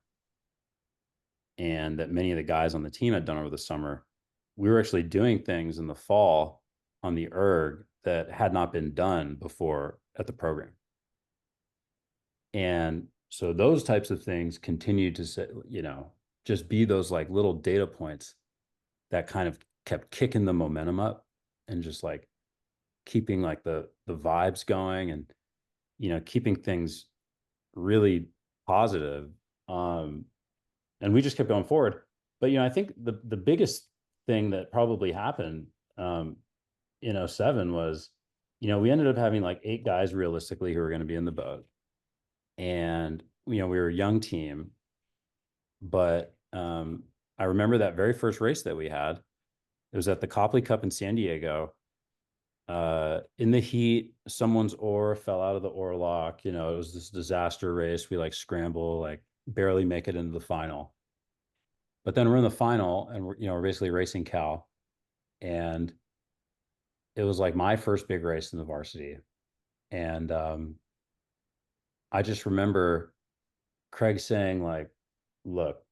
and that many of the guys on the team had done over the summer, we were actually doing things in the fall on the erg that had not been done before at the program. And so those types of things continue to say, just be those like little data points that kind of kept kicking the momentum up and just like keeping like the vibes going and, keeping things really positive. And we just kept going forward. But, I think the biggest thing that probably happened in 07 was, we ended up having like 8 guys realistically who were going to be in the boat. And, we were a young team, but I remember that very first race that we had. It was at the Copley Cup in San Diego. In the heat, someone's oar fell out of the oar lock. It was this disaster race. We like scramble, like barely make it into the final. But then we're in the final and we're basically racing Cal. And it was like my first big race in the varsity. And I just remember Craig saying like, look,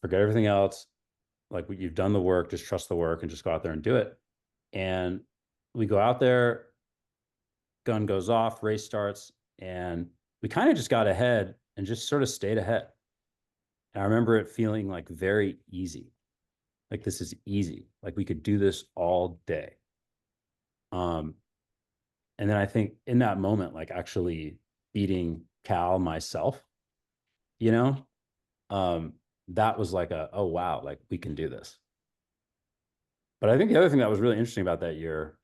forget everything else. Like you've done the work, just trust the work and just go out there and do it. And we go out there, gun goes off, race starts, and we kind of just got ahead and just sort of stayed ahead. And I remember it feeling like very easy. Like this is easy. Like we could do this all day. And then I think in that moment, like actually beating Cal myself, that was like oh wow, like we can do this. But I think the other thing that was really interesting about that year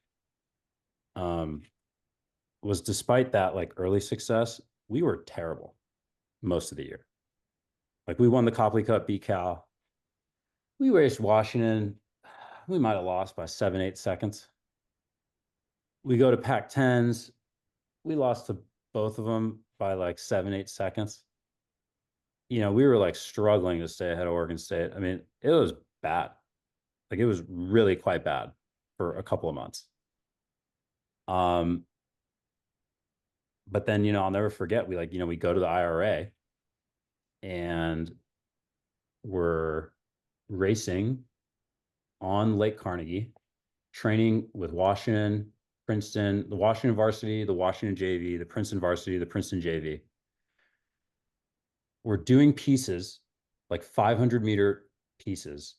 was despite that like early success, we were terrible most of the year. Like we won the Copley Cup, beat Cal. We raced Washington. We might have lost by 7-8 seconds. We go to Pac-10s. We lost to both of them by like 7-8 seconds. We were like struggling to stay ahead of Oregon State. I mean, it was bad. Like it was really quite bad for a couple of months. But then, I'll never forget, we like, we go to the IRA and we're racing on Lake Carnegie, training with Washington, Princeton, the Washington varsity, the Washington JV, the Princeton varsity, the Princeton JV. We're doing pieces, like 500-meter pieces.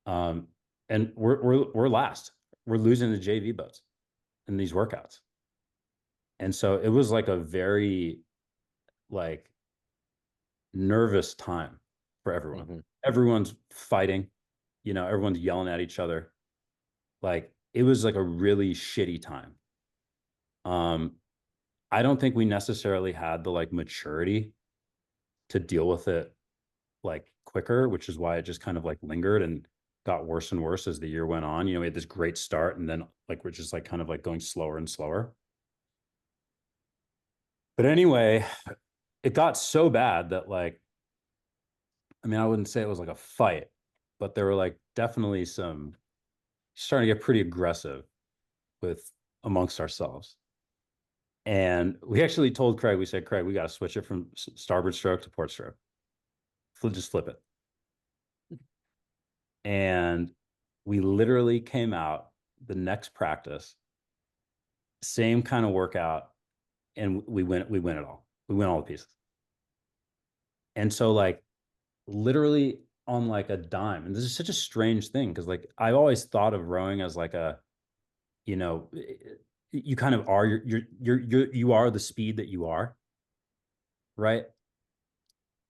And we're last. We're losing the JV boats in these workouts. And so it was like a very like nervous time for everyone. Mm-hmm. Everyone's fighting, everyone's yelling at each other. Like it was like a really shitty time. I don't think we necessarily had the like maturity to deal with it like quicker, which is why it just kind of like lingered and got worse and worse as the year went on. We had this great start and then like we're just like kind of like going slower and slower. But anyway, it got so bad that like, I mean, I wouldn't say it was like a fight, but there were like definitely some starting to get pretty aggressive with amongst ourselves. And we actually told Craig, we said, Craig, we got to switch it from starboard stroke to port stroke. Just flip it. And we literally came out the next practice, same kind of workout, and we win it all. We win all the pieces. And so like literally on like a dime, and this is such a strange thing because like I've always thought of rowing as like a, you kind of are you are the speed that you are, right?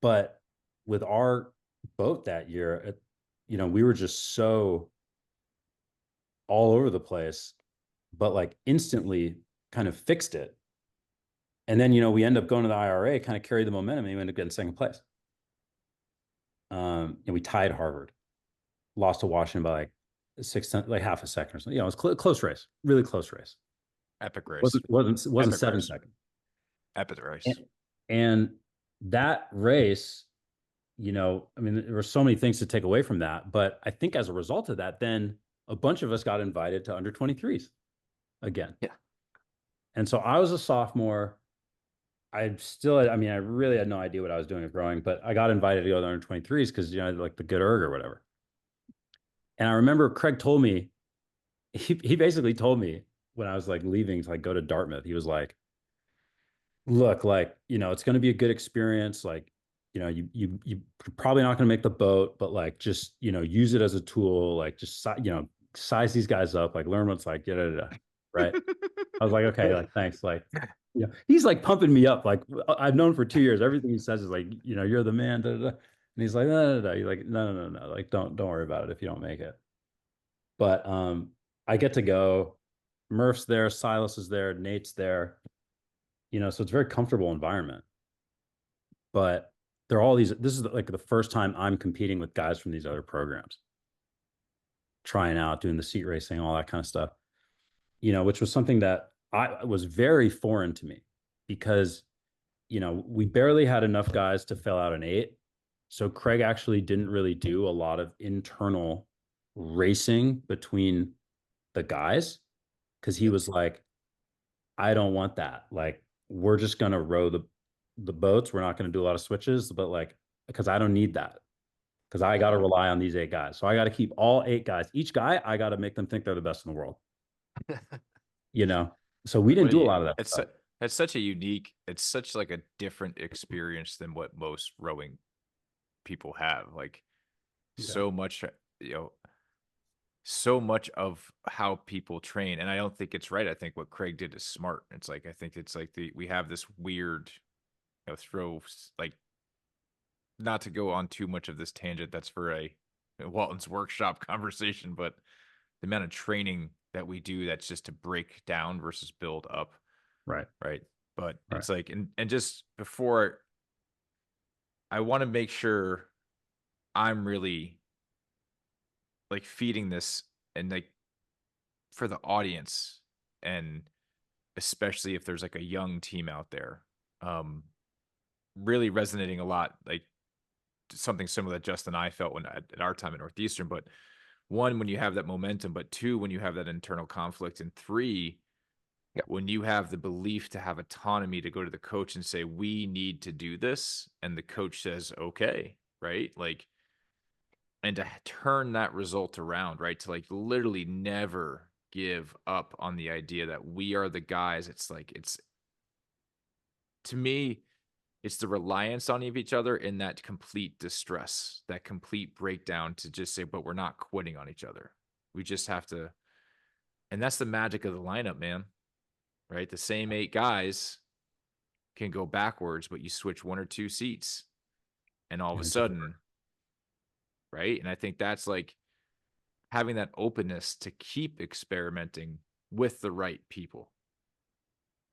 But with our boat that year, we were just so all over the place, but like instantly kind of fixed it. And then, we end up going to the IRA, kind of carried the momentum, and we end up getting second place. And we tied Harvard, lost to Washington by like half a second or something. It was close race, really close race. Epic race. Wasn't Epic 7 race. seconds. Epic race. And that race, I mean, there were so many things to take away from that. But I think as a result of that, then a bunch of us got invited to under 23s again. Yeah. And so I was a sophomore. I really had no idea what I was doing with rowing, but I got invited to go to the under 23s because, like the good erg or whatever. And I remember Craig told me, he basically told me when I was like leaving to like go to Dartmouth, he was like, look, like, it's going to be a good experience. Like, you're probably not going to make the boat, but like, just, use it as a tool, like just, size these guys up, like learn what's like, right. I was like, okay, like, thanks. Like, he's like pumping me up. Like I've known for 2 years, everything he says is like, you're the man. Da, da, da. And he's like, no. You're like, no. Like, don't worry about it if you don't make it. But I get to go. Murph's there, Silas is there, Nate's there. So it's a very comfortable environment. But there are all these. This is like the first time I'm competing with guys from these other programs, trying out, doing the seat racing, all that kind of stuff. Which was something that was very foreign to me because, we barely had enough guys to fill out an 8. So Craig actually didn't really do a lot of internal racing between the guys because he was like, I don't want that. Like, we're just going to row the boats. We're not going to do a lot of switches, but like, because I don't need that. Because I got to rely on these 8 guys. So I got to keep all 8 guys. Each guy, I got to make them think they're the best in the world. So we didn't do a lot of that stuff. It's such a unique, it's such like a different experience than what most rowing people have. Like so much, so much of how people train. And I don't think it's right. I think what Craig did is smart. It's like, I think it's like we have this weird, like, not to go on too much of this tangent, that's for a Walton's workshop conversation, but the amount of training that we do that's just to break down versus build up. Right. But it's like, and just before, I want to make sure I'm really like feeding this and like for the audience, and especially if there's like a young team out there, really resonating a lot, like something similar that Justin and I felt when at our time at Northeastern. But 1, when you have that momentum, but 2, when you have that internal conflict, and 3, when you have the belief to have autonomy to go to the coach and say, we need to do this. And the coach says, okay, right? Like, and to turn that result around, right? To like literally never give up on the idea that we are the guys. It's like, to me, it's the reliance on each other in that complete distress, that complete breakdown to just say, but we're not quitting on each other. We just have to. And that's the magic of the lineup, man. Right? The same 8 guys can go backwards, but you switch 1 or 2 seats and all of a sudden, right? And I think that's like having that openness to keep experimenting with the right people.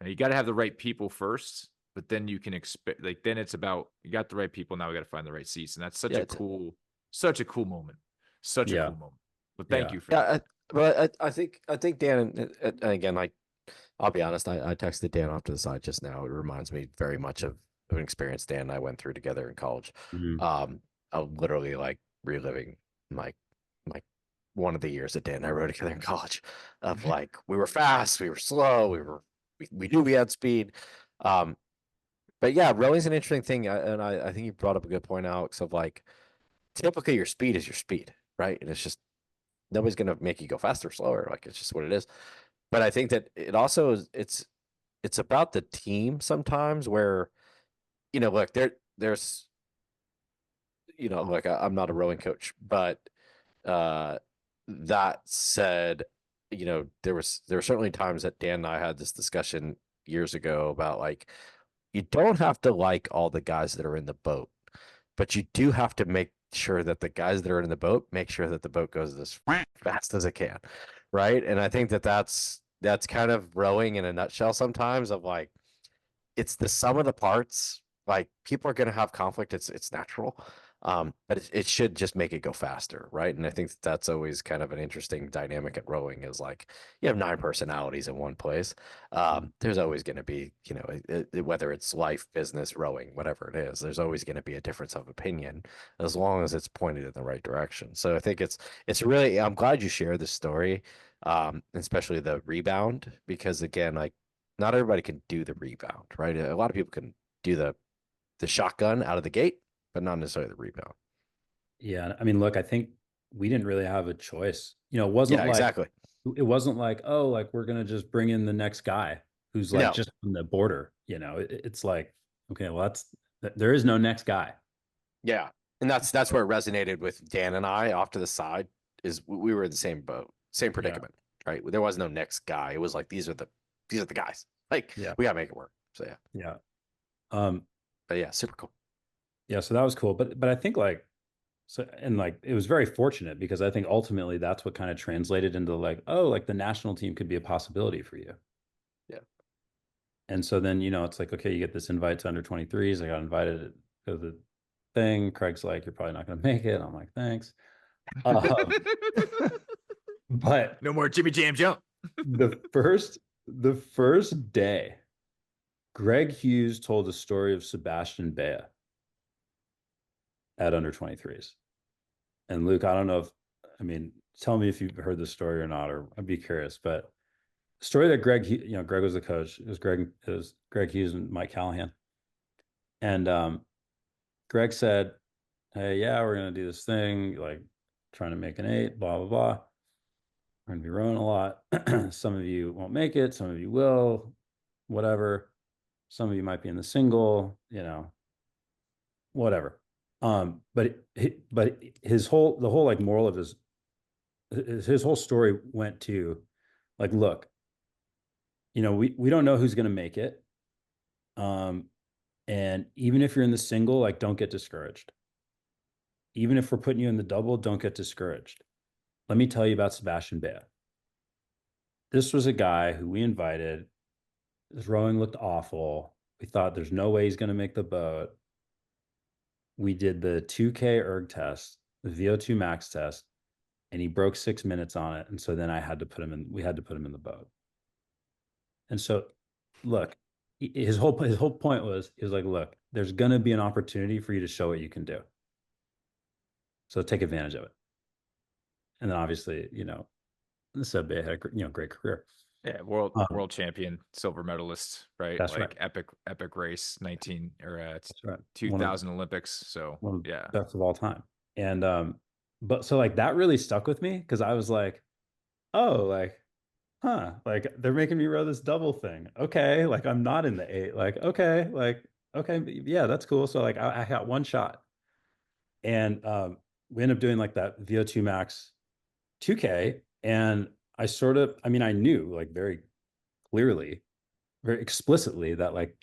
Now, you got to have the right people first, but then you can expect, like, then it's about, you got the right people. Now we got to find the right seats. And that's such a cool moment. Such a cool moment. But thank you for that. But I think Dan, and again, like, I'll be honest, I texted Dan off to the side just now. It reminds me very much of an experience Dan and I went through together in college. I'm literally like reliving my one of the years that Dan and I rode together in college of like, we were fast, we were slow, we knew we had speed. But yeah, rowing's an interesting thing. And I think you brought up a good point, Alex, of like, typically your speed is your speed, right? And it's just, nobody's going to make you go faster or slower. Like, it's just what it is. But I think that it also is, it's about the team sometimes where, look, there's, like I'm not a rowing coach, but that said, there were certainly times that Dan and I had this discussion years ago about like, you don't have to like all the guys that are in the boat, but you do have to make sure that the guys that are in the boat make sure that the boat goes as fast as it can. Right. And I think that that's kind of rowing in a nutshell sometimes, of like, it's the sum of the parts. Like, people are going to have conflict. It's natural. But it should just make it go faster, right? And I think that's always kind of an interesting dynamic at rowing is like you have 9 personalities in one place. There's always going to be, whether it's life, business, rowing, whatever it is, there's always going to be a difference of opinion as long as it's pointed in the right direction. So I think it's really, I'm glad you shared this story, especially the rebound, because again, like not everybody can do the rebound, right? A lot of people can do the shotgun out of the gate, but not necessarily the rebound. Yeah, I mean, look, I think we didn't really have a choice. It wasn't Yeah, like exactly. it wasn't like, oh, like we're gonna just bring in the next guy who's like No. just on the border. It's like, okay, well, there is no next guy. Yeah. And that's where it resonated with Dan and I off to the side is we were in the same boat, same predicament, right? There was no next guy. It was like these are the guys. Like we gotta make it work. So Yeah. But yeah, super cool. Yeah, so that was cool. But I think like it was very fortunate because I think ultimately that's what kind of translated into like, oh, like the national team could be a possibility for you. Yeah. And so then, it's like, okay, you get this invite to under 23s. I got invited to the thing. Craig's like, you're probably not going to make it. I'm like, thanks. But no more Jimmy Jam jump. the first day, Greg Hughes told the story of Sebastian Bea at under 23s. And Luke, I don't know tell me if you've heard this story or not, or I'd be curious. But the story that Greg was the coach. It was Greg Hughes and Mike Callahan. And Greg said, hey, yeah, we're going to do this thing, like trying to make an 8, blah, blah, blah. We're going to be rowing a lot. Some of you won't make it. Some of you will, whatever. Some of you might be in the single, whatever. But the whole like moral of his whole story went to like, look, we don't know who's going to make it. And even if you're in the single, like, don't get discouraged. Even if we're putting you in the double, don't get discouraged. Let me tell you about Sebastian Bea. This was a guy who we invited. His rowing looked awful. We thought there's no way he's going to make the boat. We did the 2K erg test, the VO2 max test, and he broke 6 minutes on it. And so then we had to put him in the boat. And so, look, his whole point was, he was like, look, there's going to be an opportunity for you to show what you can do. So take advantage of it. And then obviously, Seb had a great career. Yeah, world champion, silver medalist, right? That's like right. epic race, 2000 right. Olympics. So yeah, best of all time. And but so like that really stuck with me because I was like, oh, like, huh, like they're making me row this double thing. Okay, like I'm not in the 8. Like, okay, yeah, that's cool. So like I got one shot. And we ended up doing like that VO2 max 2K. And I knew like very clearly, very explicitly that like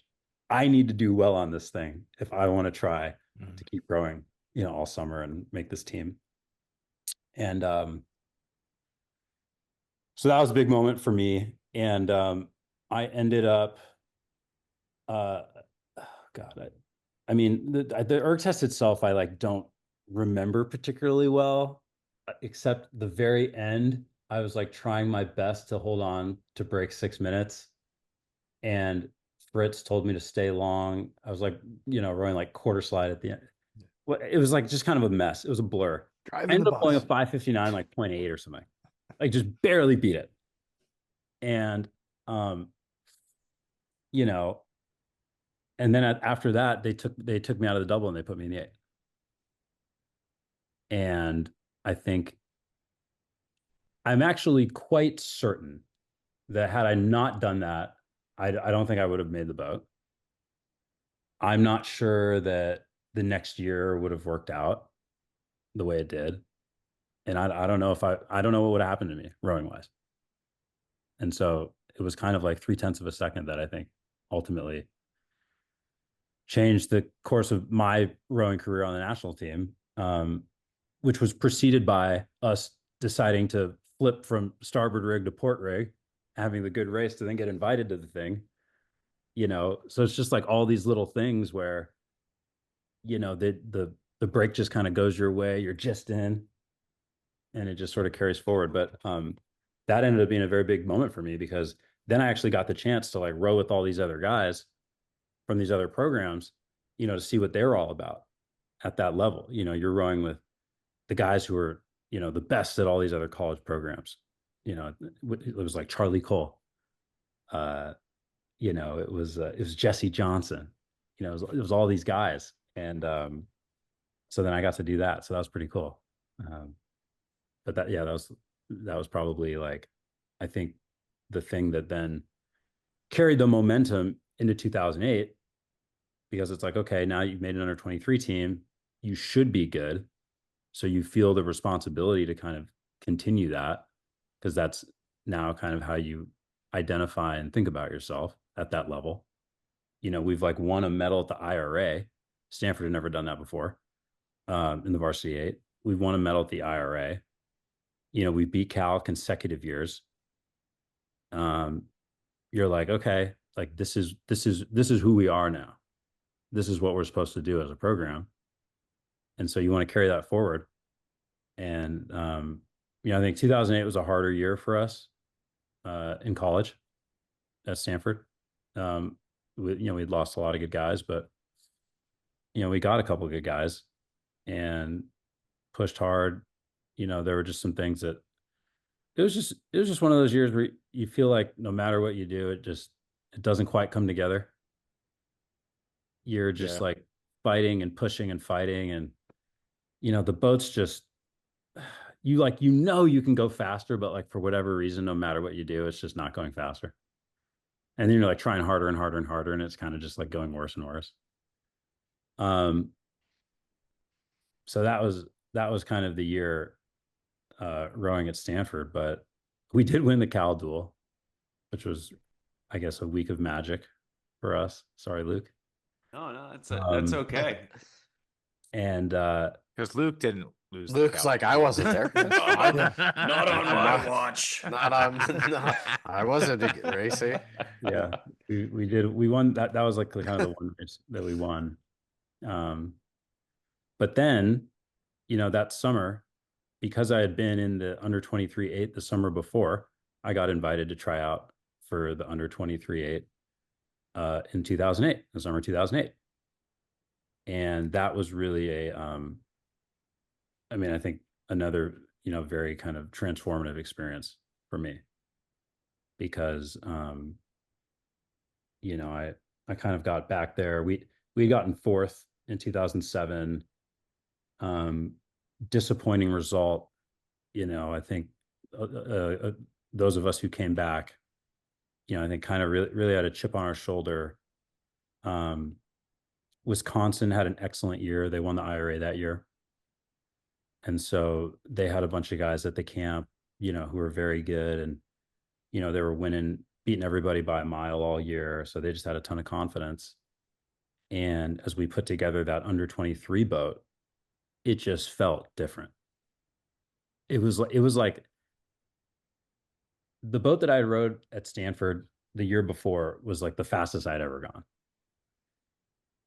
I need to do well on this thing if I want to try to keep rowing, all summer and make this team. And so that was a big moment for me. And I ended up, the erg test itself, I like don't remember particularly well, except the very end. I was like trying my best to hold on to break 6 minutes, and Fritz told me to stay long. I was like, rowing like quarter slide at the end. Well, it was like just kind of a mess. It was a blur. I ended up pulling a 5:59, like 0.8 or something, like just barely beat it. And and then after that, they took me out of the double and they put me in the 8. And I think I'm actually quite certain that had I not done that, I don't think I would have made the boat. I'm not sure that the next year would have worked out the way it did. And I don't know I don't know what would have happened to me rowing wise. And so it was kind of like 0.3 of a second that I think ultimately changed the course of my rowing career on the national team, which was preceded by us deciding to flip from starboard rig to port rig, having the good race to then get invited to the thing. So it's just like all these little things where, the the break just kind of goes your way. You're just in, and it just sort of carries forward. But that ended up being a very big moment for me, because then I actually got the chance to like row with all these other guys from these other programs, to see what they're all about at that level. You're rowing with the guys who are, the best at all these other college programs. It was like Charlie Cole. It was Jesse Johnson. It was all these guys. And so then I got to do that. So that was pretty cool. But that was probably like, I think, the thing that then carried the momentum into 2008, because it's like, okay, now you've made an under 23 team, you should be good. So you feel the responsibility to kind of continue that, because that's now kind of how you identify and think about yourself at that level. We've like won a medal at the IRA. Stanford had never done that before, in the varsity 8. We've won a medal at the IRA. We beat Cal consecutive years. You're like, okay, like this is who we are now. This is what we're supposed to do as a program. And so you want to carry that forward. And I think 2008 was a harder year for us in college at Stanford. We'd lost a lot of good guys, but we got a couple of good guys and pushed hard. There were just some things that it was just one of those years where you feel like no matter what you do, it doesn't quite come together. You're just like fighting and pushing and fighting, and the boat's just, you can go faster, but like for whatever reason, no matter what you do, it's just not going faster. And then you're like trying harder and harder and harder, and it's kind of just like going worse and worse. So that was kind of the year rowing at Stanford, but we did win the Cal duel, which was, I guess, a week of magic for us. Sorry, Luke. No, that's okay. And Because Luke didn't lose. Luke's like, I wasn't there. Not on my watch. Not on. No, I wasn't racing. Yeah, we won that. That was like kind of the one race that we won. But then, that summer, because I had been in the under 23 8 the summer before, I got invited to try out for the under 23 8 in 2008, the summer 2008. And that was really I think another, very kind of transformative experience for me, because, I kind of got back there. We had gotten fourth in 2007. Disappointing result. I think those of us who came back, I think kind of really had a chip on our shoulder. Wisconsin had an excellent year. They won the IRA that year. And so they had a bunch of guys at the camp, who were very good. And, they were beating everybody by a mile all year. So they just had a ton of confidence. And as we put together that under 23 boat, it just felt different. It was like the boat that I rode at Stanford the year before was like the fastest I'd ever gone.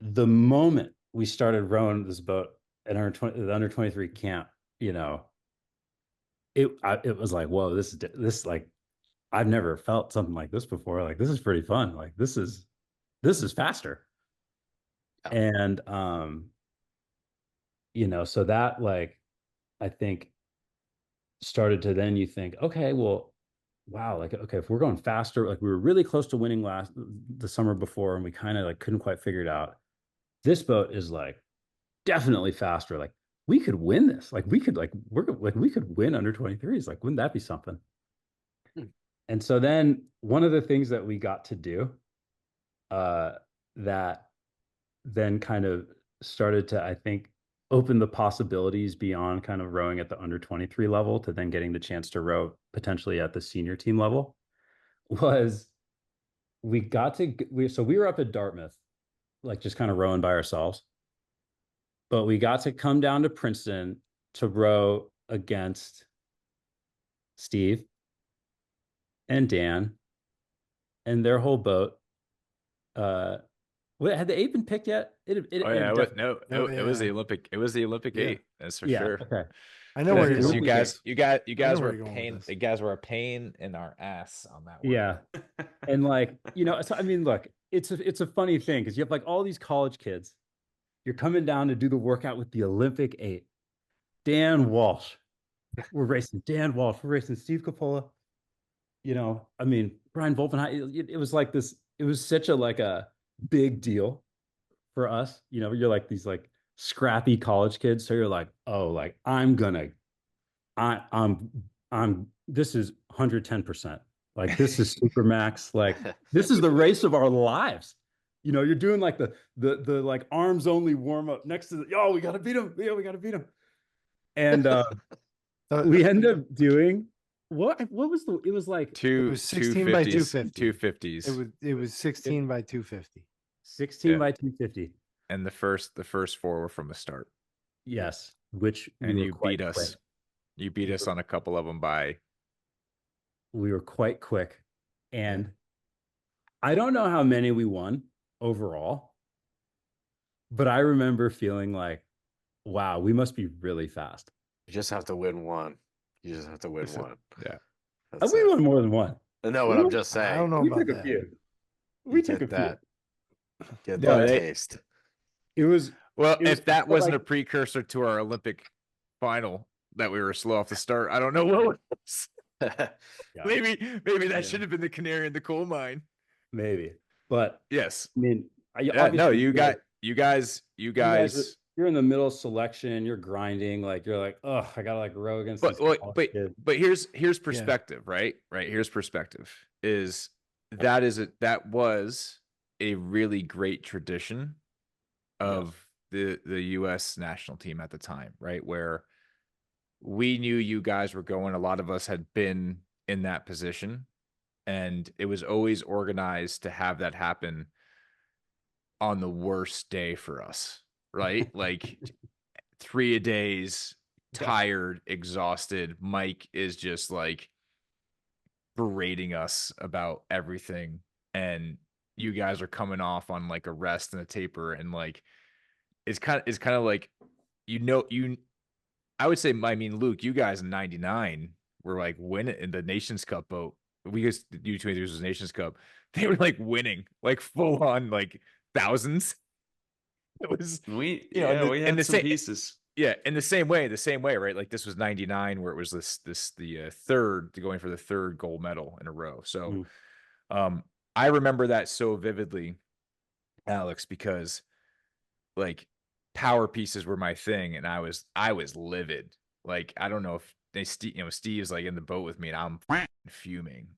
The moment we started rowing this boat at the under 23 camp, it was like, whoa, this like, I've never felt something like this before. Like, this is pretty fun. Like, this is faster. And so that, like, I think started to, then you think, okay, well, wow, like, okay, if we're going faster, like we were really close to winning the summer before, and we kind of like couldn't quite figure it out. This boat is like definitely faster. Like, we could win this. Like, we could win under 23s. Like, wouldn't that be something? And so then one of the things that we got to do that then kind of started to, I think, open the possibilities beyond kind of rowing at the under 23 level to then getting the chance to row potentially at the senior team level, was we were up at Dartmouth, like just kind of rowing by ourselves. But we got to come down to Princeton to row against Steve and Dan and their whole boat, Well, had the 8 been picked yet? Oh yeah, it was yeah. the Olympic. It was the Olympic Yeah. 8. That's for Yeah. sure. Okay. I know Yeah, where you're because going. You with guys, this. you guys, you I know guys where were a you're going with pain. this. You guys were a pain in our ass on that one. Yeah. And like, so I mean, look, it's a funny thing because you have like all these college kids. You're coming down to do the workout with the Olympic 8. Dan Walsh. We're racing Dan Walsh. We're racing Steve Coppola. I mean, Brian Volpenheim. It was like this. It was such a big deal for us. You're like these like scrappy college kids. So you're like, oh, like I'm this is 110%. Like this is super max. Like this is the race of our lives. You're doing like the like arms only warm up next to we gotta beat him. Yeah, we gotta beat him. And we end up doing what was it was like Two, It was 16 by 250. 250s. It was 16 by 250. 16 Yeah. by 250. And the first 4 were from the start. Yes, which And we were you quite beat us. quick. You beat us on a couple of them by. We were quite quick. And I don't know how many we won overall, but I remember feeling like, wow, we must be really fast. You just have to win one. You just have to win one. Yeah. That's We it. won more than one. No, what I'm just saying. I don't know We about took a that. few. We took a Get that. Get No, that they- taste. few. It was Well, It was if that more wasn't like- a precursor to our Olympic final that we were slow off the start, I don't know what was. Yeah. Maybe that Yeah. should have been the canary in the coal mine. maybe, but Yes. I mean, Yeah, no, obviously, you guys. you're in the middle selection. You're grinding. Like you're like, oh, I gotta like row against But these college kids. but here's perspective, right? Right. Here's perspective. That was a really great tradition of the US national team at the time, right? Where we knew you guys were going. A lot of us had been in that position, and it was always organized to have that happen on the worst day for us, right? Like 3 days, tired, exhausted. Mike is just like berating us about everything, and you guys are coming off on like a rest and a taper, and like it's kind of like I would say, I mean, Luke, you guys in '99 were like winning in the Nations Cup boat. We just U23 was Nations Cup. They were like winning, like full on, like thousands. It was We You know, we in had the some same- pieces. yeah, in the same way, right? Like this was '99 where it was the third going for the third gold medal in a row. So, I remember that so vividly, Alex, because like power pieces were my thing, and I was livid. Like I don't know if Steve's like in the boat with me, and I'm fuming.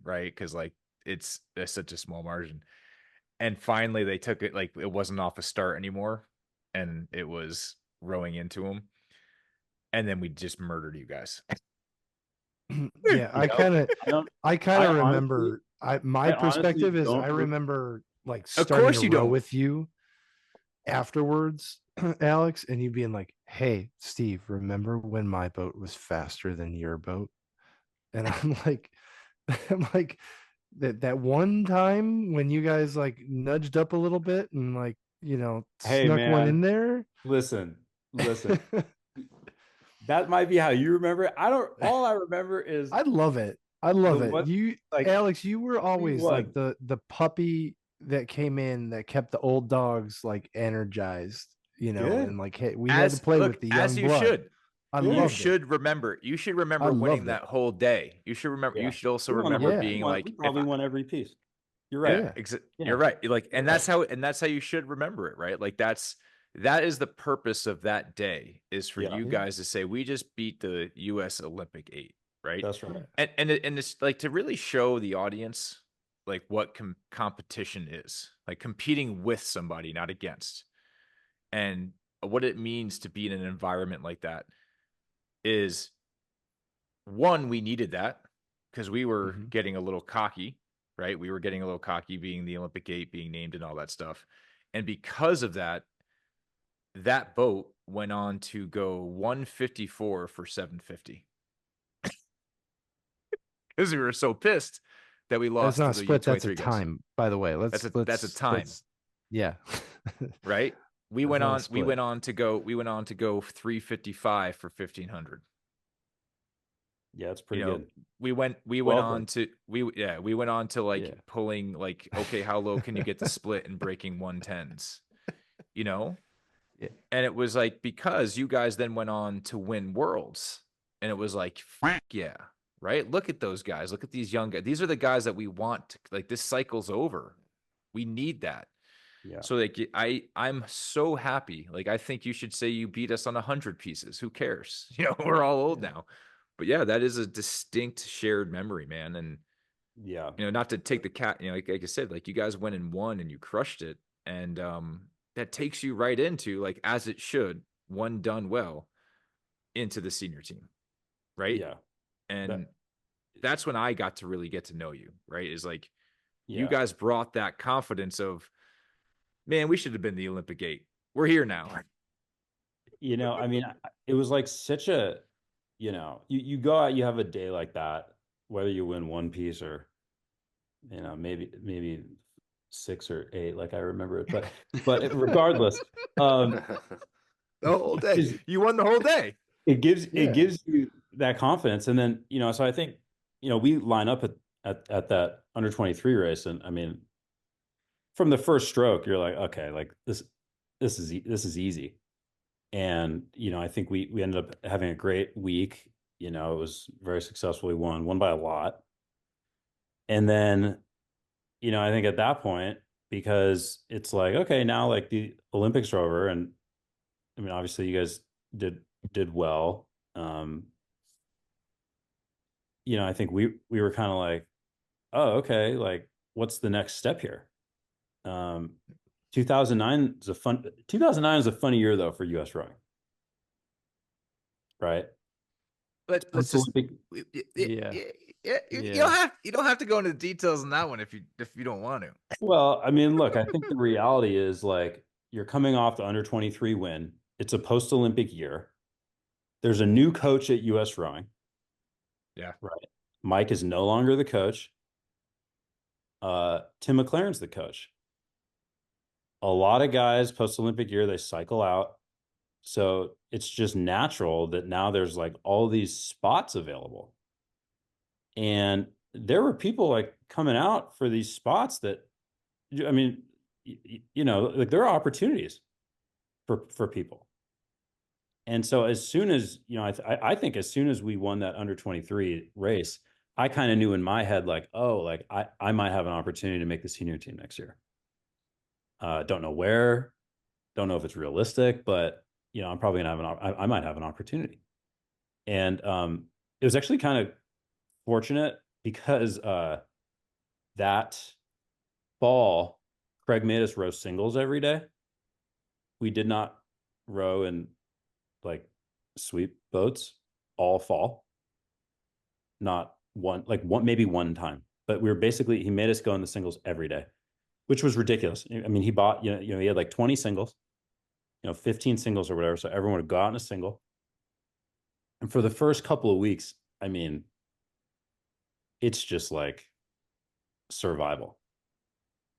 Right? Because like it's such a small margin. And finally, they took it like it wasn't off a start anymore, and it was rowing into them. And then we just murdered you guys. Yeah, I kind of honestly- remember. My I honestly perspective is don't I re- remember like Of starting course to you row don't. with you afterwards, Alex, and you being like, "Hey, Steve, remember when my boat was faster than your boat?" And I'm like, that one time when you guys like nudged up a little bit and like Hey, snuck one man. in there. Listen. That might be how you remember it. All I remember is I love it. I love it. what- You, like, Alex, you were always like won. the puppy that came in that kept the old dogs like energized, Good. and like hey, we had to play with the young as you blood. should. I You loved it. should remember. You should remember I winning loved that it. whole day. You should remember. Yeah. You should also We won remember every- being we won- like, we if probably I- won every piece. You're right. Yeah, Yeah. you're right. Like, and Yeah. that's how you should remember it, right? Like that is the purpose of that day, is for Yeah. you Yeah. guys to say we just beat the US Olympic 8, right? That's right. And it's like to really show the audience like what competition is, like competing with somebody, not against, and what it means to be in an environment like that. Is one, we needed that because we were Mhm. getting a little cocky, right? We were getting a little cocky being the Olympic 8, being named and all that stuff. And because of that, that boat went on to go 154 for 750. Because we were so pissed that we lost That's not to the split. That's a U23 guys. time, by the way. That's a time. Yeah. right? We That's went not a on. We split. went on to go. We went on to go 355 for 1500. Yeah, it's pretty You know, good. we went Welcome. on to we went on to like Yeah. pulling like, okay, how low can you get the split and breaking 110s? You know? Yeah. And it was like, because you guys then went on to win worlds. And it was like, yeah, right? Look at those guys. Look at these young guys. These are the guys that we want. Like, this cycle's over. We need that. Yeah. So like I'm so happy. Like, I think you should say you beat us on 100 pieces. Who cares? You know, we're all old now. But yeah, that is a distinct shared memory, man. And Yeah. you know, not to take the cat, you know, like I said, like you guys went and won and you crushed it. And that takes you right into, like, as it should, one done well, into the senior team. Right. Yeah. And that's when I got to really get to know you, right? Is like, you Yeah. guys brought that confidence of, man, we should have been the Olympic 8. We're here now. You know, I mean, it was like such a, you know, you go out, you have a day like that, whether you win one piece or, you know, maybe 6 or 8, like I remember it, but regardless, The whole day. You won the whole day. it gives Yeah. you that confidence. And then, you know, so I think, you know, we line up at that under 23 race, and I mean, from the first stroke, you're like, okay, like this is easy. And, you know, I think we ended up having a great week. You know, it was very successful. We won by a lot. And then, you know, I think at that point, because it's like, okay, now like the Olympics are over, and I mean, obviously you guys did well. You know, I think we were kind of like, oh, okay, like what's the next step here? 2009 is a 2009 is a funny year though for US rowing. Right? Let's just Yeah. you don't have to go into the details on that one if you don't want to. Well, I mean, look, I think the reality is like you're coming off the under 23 win. It's a post-Olympic year. There's a new coach at US rowing. Yeah. Right. Mike is no longer the coach. Tim McLaren's the coach. A lot of guys post-Olympic year, they cycle out. So it's just natural that now there's like all these spots available. And there were people like coming out for these spots that, I mean, you know, like there are opportunities for people. And so as soon as, you know, I think as soon as we won that under 23 race, I kind of knew in my head, like, oh, like I might have an opportunity to make the senior team next year. Don't know where, don't know if it's realistic, but you know, I'm probably gonna have I might have an opportunity. And it was actually kind of fortunate because that fall, Craig made us row singles every day. We did not row in like sweep boats all fall. Not one, like one, maybe one time, but we were basically, he made us go in the singles every day, which was ridiculous. I mean, he bought, you know, he had like 20 singles, you know, 15 singles or whatever. So everyone would go out in a single. And for the first couple of weeks, I mean, it's just like survival.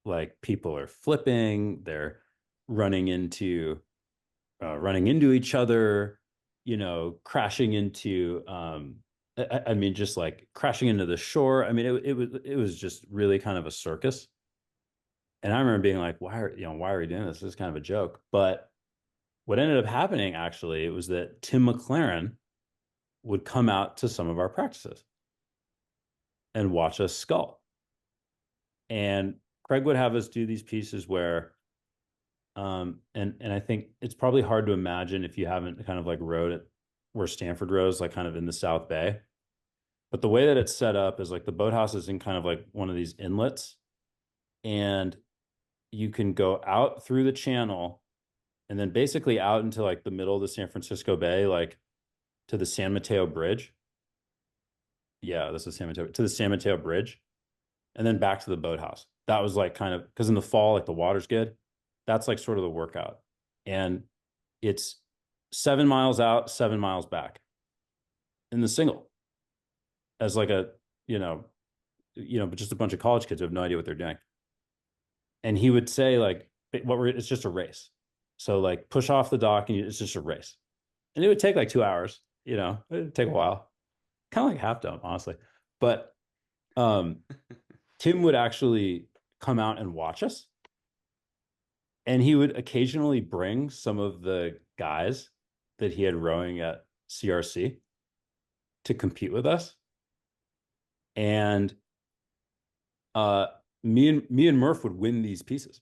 Like people are flipping, they're running into each other, you know, crashing into I mean, just like crashing into the shore. I mean, it was just really kind of a circus. And I remember being like, why are we doing this? This is kind of a joke. But what ended up happening actually, it was that Tim McLaren would come out to some of our practices and watch us scull. And Craig would have us do these pieces where and I think it's probably hard to imagine if you haven't kind of like rowed it where Stanford rows, like kind of in the South Bay. But the way that it's set up is like the boathouse is in kind of like one of these inlets, and you can go out through the channel and then basically out into like the middle of the San Francisco Bay, like to the San Mateo Bridge. Yeah, this is San Mateo, to the San Mateo Bridge, and then back to the boathouse. That was like kind of, because in the fall, like the water's good. That's like sort of the workout. And it's 7 miles out, 7 miles back in the single as like a, but just a bunch of college kids who have no idea what they're doing. And he would say like, it's just a race. So like push off the dock and it's just a race. And it would take like 2 hours, it'd take a while. Kind of like half dome, honestly. But Tim would actually come out and watch us. And he would occasionally bring some of the guys that he had rowing at CRC to compete with us. And me and Murph would win these pieces.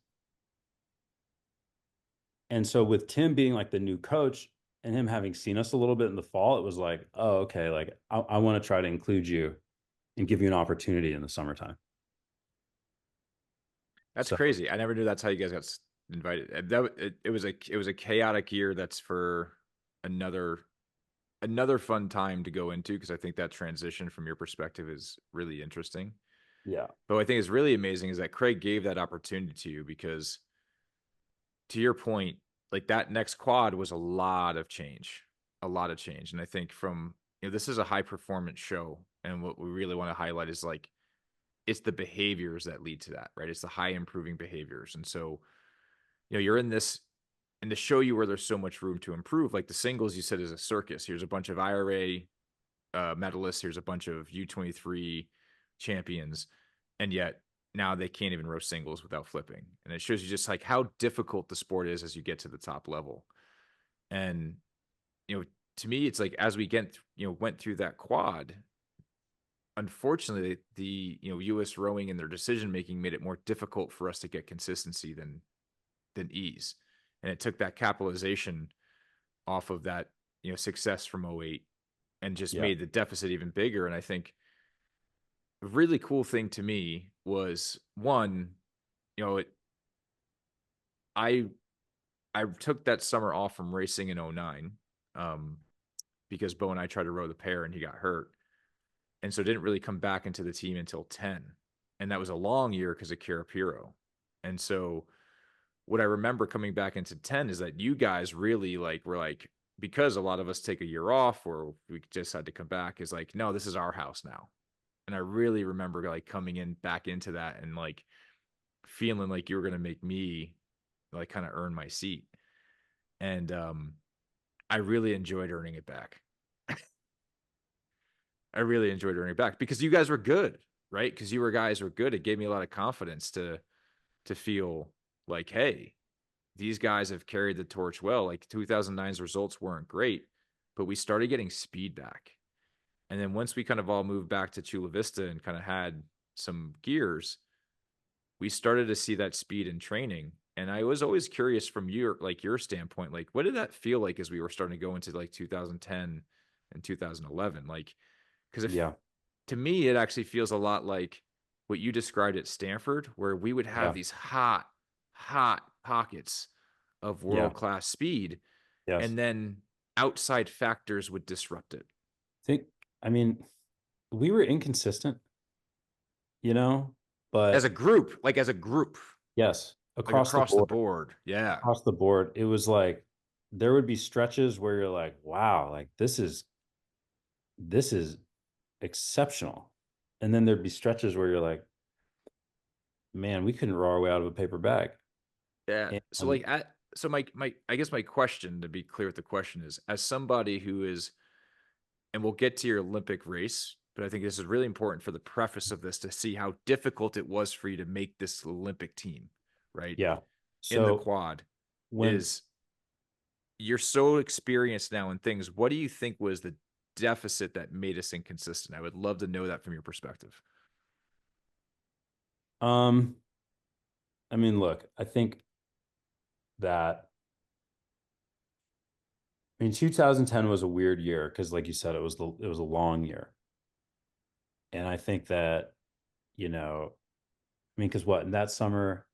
And so with Tim being like the new coach and him having seen us a little bit in the fall, it was like, oh, okay, like I want to try to include you and give you an opportunity in the summertime. That's crazy. I never knew that's how you guys got invited. It was a chaotic year. That's for another fun time to go into, because I think that transition from your perspective is really interesting. Yeah. But what I think is really amazing is that Craig gave that opportunity to you, because to your point, like that next quad was a lot of change. And I think this is a high performance show. And what we really want to highlight is like, it's the behaviors that lead to that, right? It's the high improving behaviors. And so, you're in this, and to show you where there's so much room to improve, like the singles you said is a circus. Here's a bunch of IRA medalists. Here's a bunch of U23 champions. And yet now they can't even row singles without flipping. And it shows you just like how difficult the sport is as you get to the top level. And, to me, it's like, as we went through that quad, unfortunately, the U.S. rowing and their decision making made it more difficult for us to get consistency than ease, and it took that capitalization off of that success from 08 and just made the deficit even bigger. And I think a really cool thing to me was, one, I took that summer off from racing in 09 because Bo and I tried to row the pair and he got hurt. And so didn't really come back into the team until 10. And that was a long year because of Carapiro. And so what I remember coming back into 10 is that you guys really were like, because a lot of us take a year off or we just had to come back, is like, no, this is our house now. And I really remember like coming in back into that and like feeling like you were going to make me like kind of earn my seat. And I really enjoyed earning it back. I really enjoyed earning it back because you guys were good, right? Because you guys were good. It gave me a lot of confidence to feel like, hey, these guys have carried the torch well. Like 2009's results weren't great, but we started getting speed back. And then once we kind of all moved back to Chula Vista and kind of had some gears, we started to see that speed in training. And I was always curious from your standpoint, like, what did that feel like as we were starting to go into like 2010 and 2011? Like, because to me, it actually feels a lot like what you described at Stanford, where we would have these hot pockets of world-class speed, and then outside factors would disrupt it. I mean, we were inconsistent, but as a group, yes, across the board. Yeah. Across the board. It was like, there would be stretches where you're like, wow, like this is exceptional. And then there'd be stretches where you're like, man, we couldn't row our way out of a paper bag. Yeah. And so like, I guess my question, to be clear with the question, is, as somebody who is, and we'll get to your Olympic race, but I think this is really important for the preface of this to see how difficult it was for you to make this Olympic team, right? Yeah. So in the quad, you're so experienced now in things. What do you think was the deficit that made us inconsistent? I would love to know that from your perspective. I mean, look, I think that, 2010 was a weird year because, like you said, it was a long year. And I think that, because in that summer,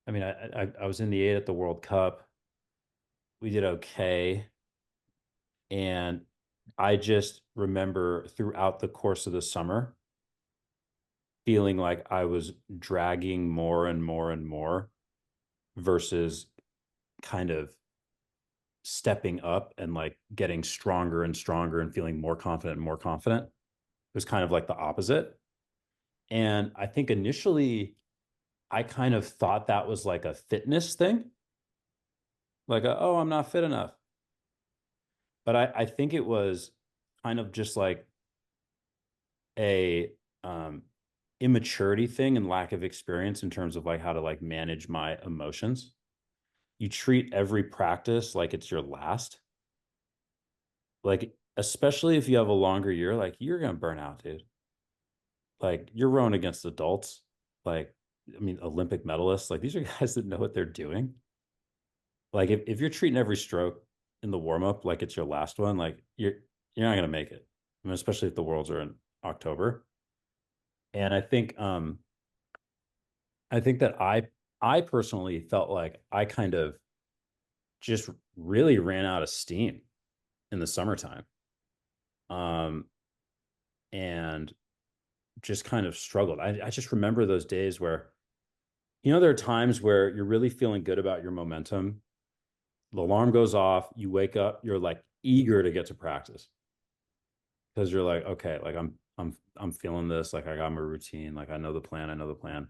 I was in the 8 at the World Cup. We did okay. And I just remember throughout the course of the summer feeling like I was dragging more and more and more versus kind of stepping up and like getting stronger and stronger and feeling more confident and more confident. It was kind of like the opposite. And I think initially I kind of thought that was like a fitness thing. Like, oh, I'm not fit enough. But I think it was kind of just like a immaturity thing and lack of experience in terms of like how to like manage my emotions. You treat every practice like it's your last. Like, especially if you have a longer year, like you're gonna burn out, dude. Like you're rowing against adults, like I mean, Olympic medalists, like these are guys that know what they're doing. Like if you're treating every stroke in the warm-up like it's your last one, like you're not gonna make it. I mean, especially if the worlds are in October. And I think that I personally felt like I kind of just really ran out of steam in the summertime. Um and just kind of struggled. I just remember those days where, there are times where you're really feeling good about your momentum. The alarm goes off, you wake up, you're like eager to get to practice because you're like, okay, like I'm feeling this, like I got my routine, like I know the plan, I know the plan.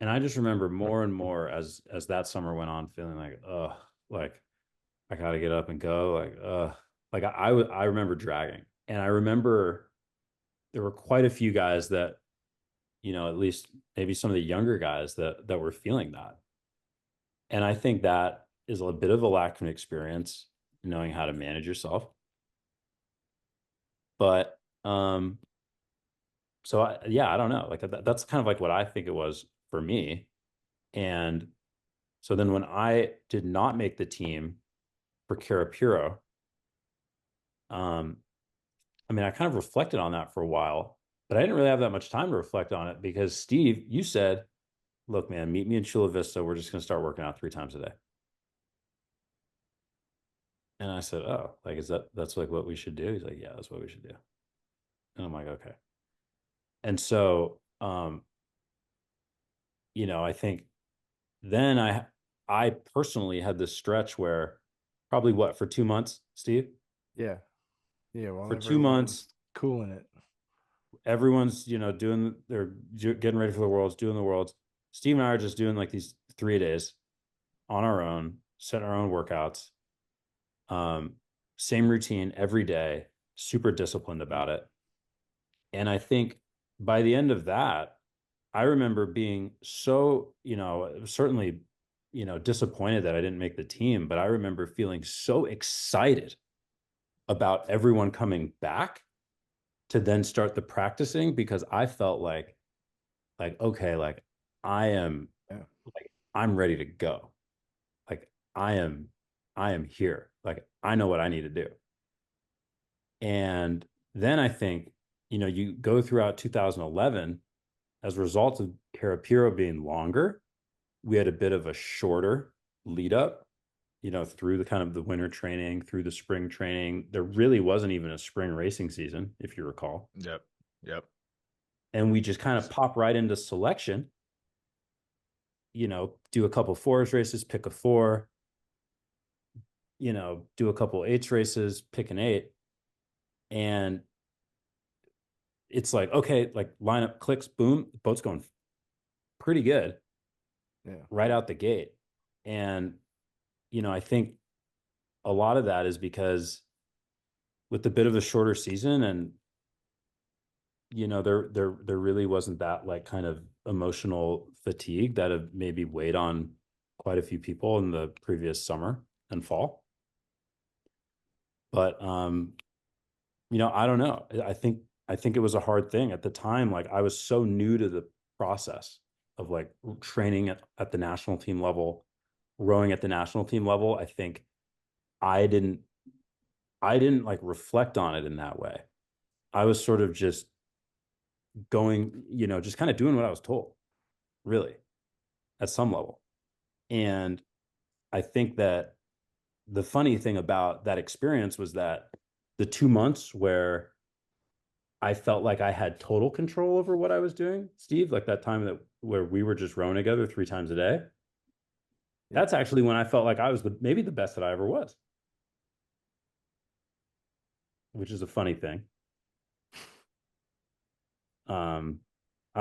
And I just remember more and more as that summer went on, feeling like, like I gotta get up and go, like I remember dragging, and I remember there were quite a few guys that, at least maybe some of the younger guys that were feeling that. And I think that is a bit of a lack of experience, knowing how to manage yourself. But so yeah, I don't know. Like that's kind of like what I think it was for me. And so then when I did not make the team for Carapiro, um, I mean, I kind of reflected on that for a while, but I didn't really have that much time to reflect on it because Steve, you said, look, man, meet me in Chula Vista. We're just going to start working out 3 times a day. And I said, oh, like, that's like what we should do? He's like, yeah, that's what we should do. And I'm like, okay. And so, I think then I personally had this stretch where probably for 2 months, Steve, Yeah. Yeah. for Well, 2 months, cooling it. everyone's, they're getting ready for the worlds, doing the worlds. Steve and I are just doing like these 3 days on our own, setting our own workouts. Same routine every day, super disciplined about it. And I think by the end of that, I remember being so, certainly, disappointed that I didn't make the team, but I remember feeling so excited about everyone coming back to then start the practicing because I felt like, okay, like I am, like, I'm ready to go. Like I am here. Like I know what I need to do. And then I think, you go throughout 2011 as a result of Carapiro being longer, we had a bit of a shorter lead up, through the kind of the winter training, through the spring training. There really wasn't even a spring racing season, if you recall. Yep. Yep. And we just kind of pop right into selection, do a couple fours races, pick a four, do a couple eights races, pick an eight. And it's like, okay, like lineup clicks, boom, the boat's going pretty good. Yeah. Right out the gate. And, I think a lot of that is because with a bit of a shorter season and, there really wasn't that like kind of emotional fatigue that have maybe weighed on quite a few people in the previous summer and fall. But, I don't know. I think it was a hard thing at the time. Like I was so new to the process of like training at the national team level, rowing at the national team level. I think I didn't like reflect on it in that way. I was sort of just going, just kind of doing what I was told, really, at some level. And I think that the funny thing about that experience was that the 2 months where I felt like I had total control over what I was doing, Steve, like that time where we were just rowing together 3 times a day. That's actually when I felt like I was maybe the best that I ever was, which is a funny thing. I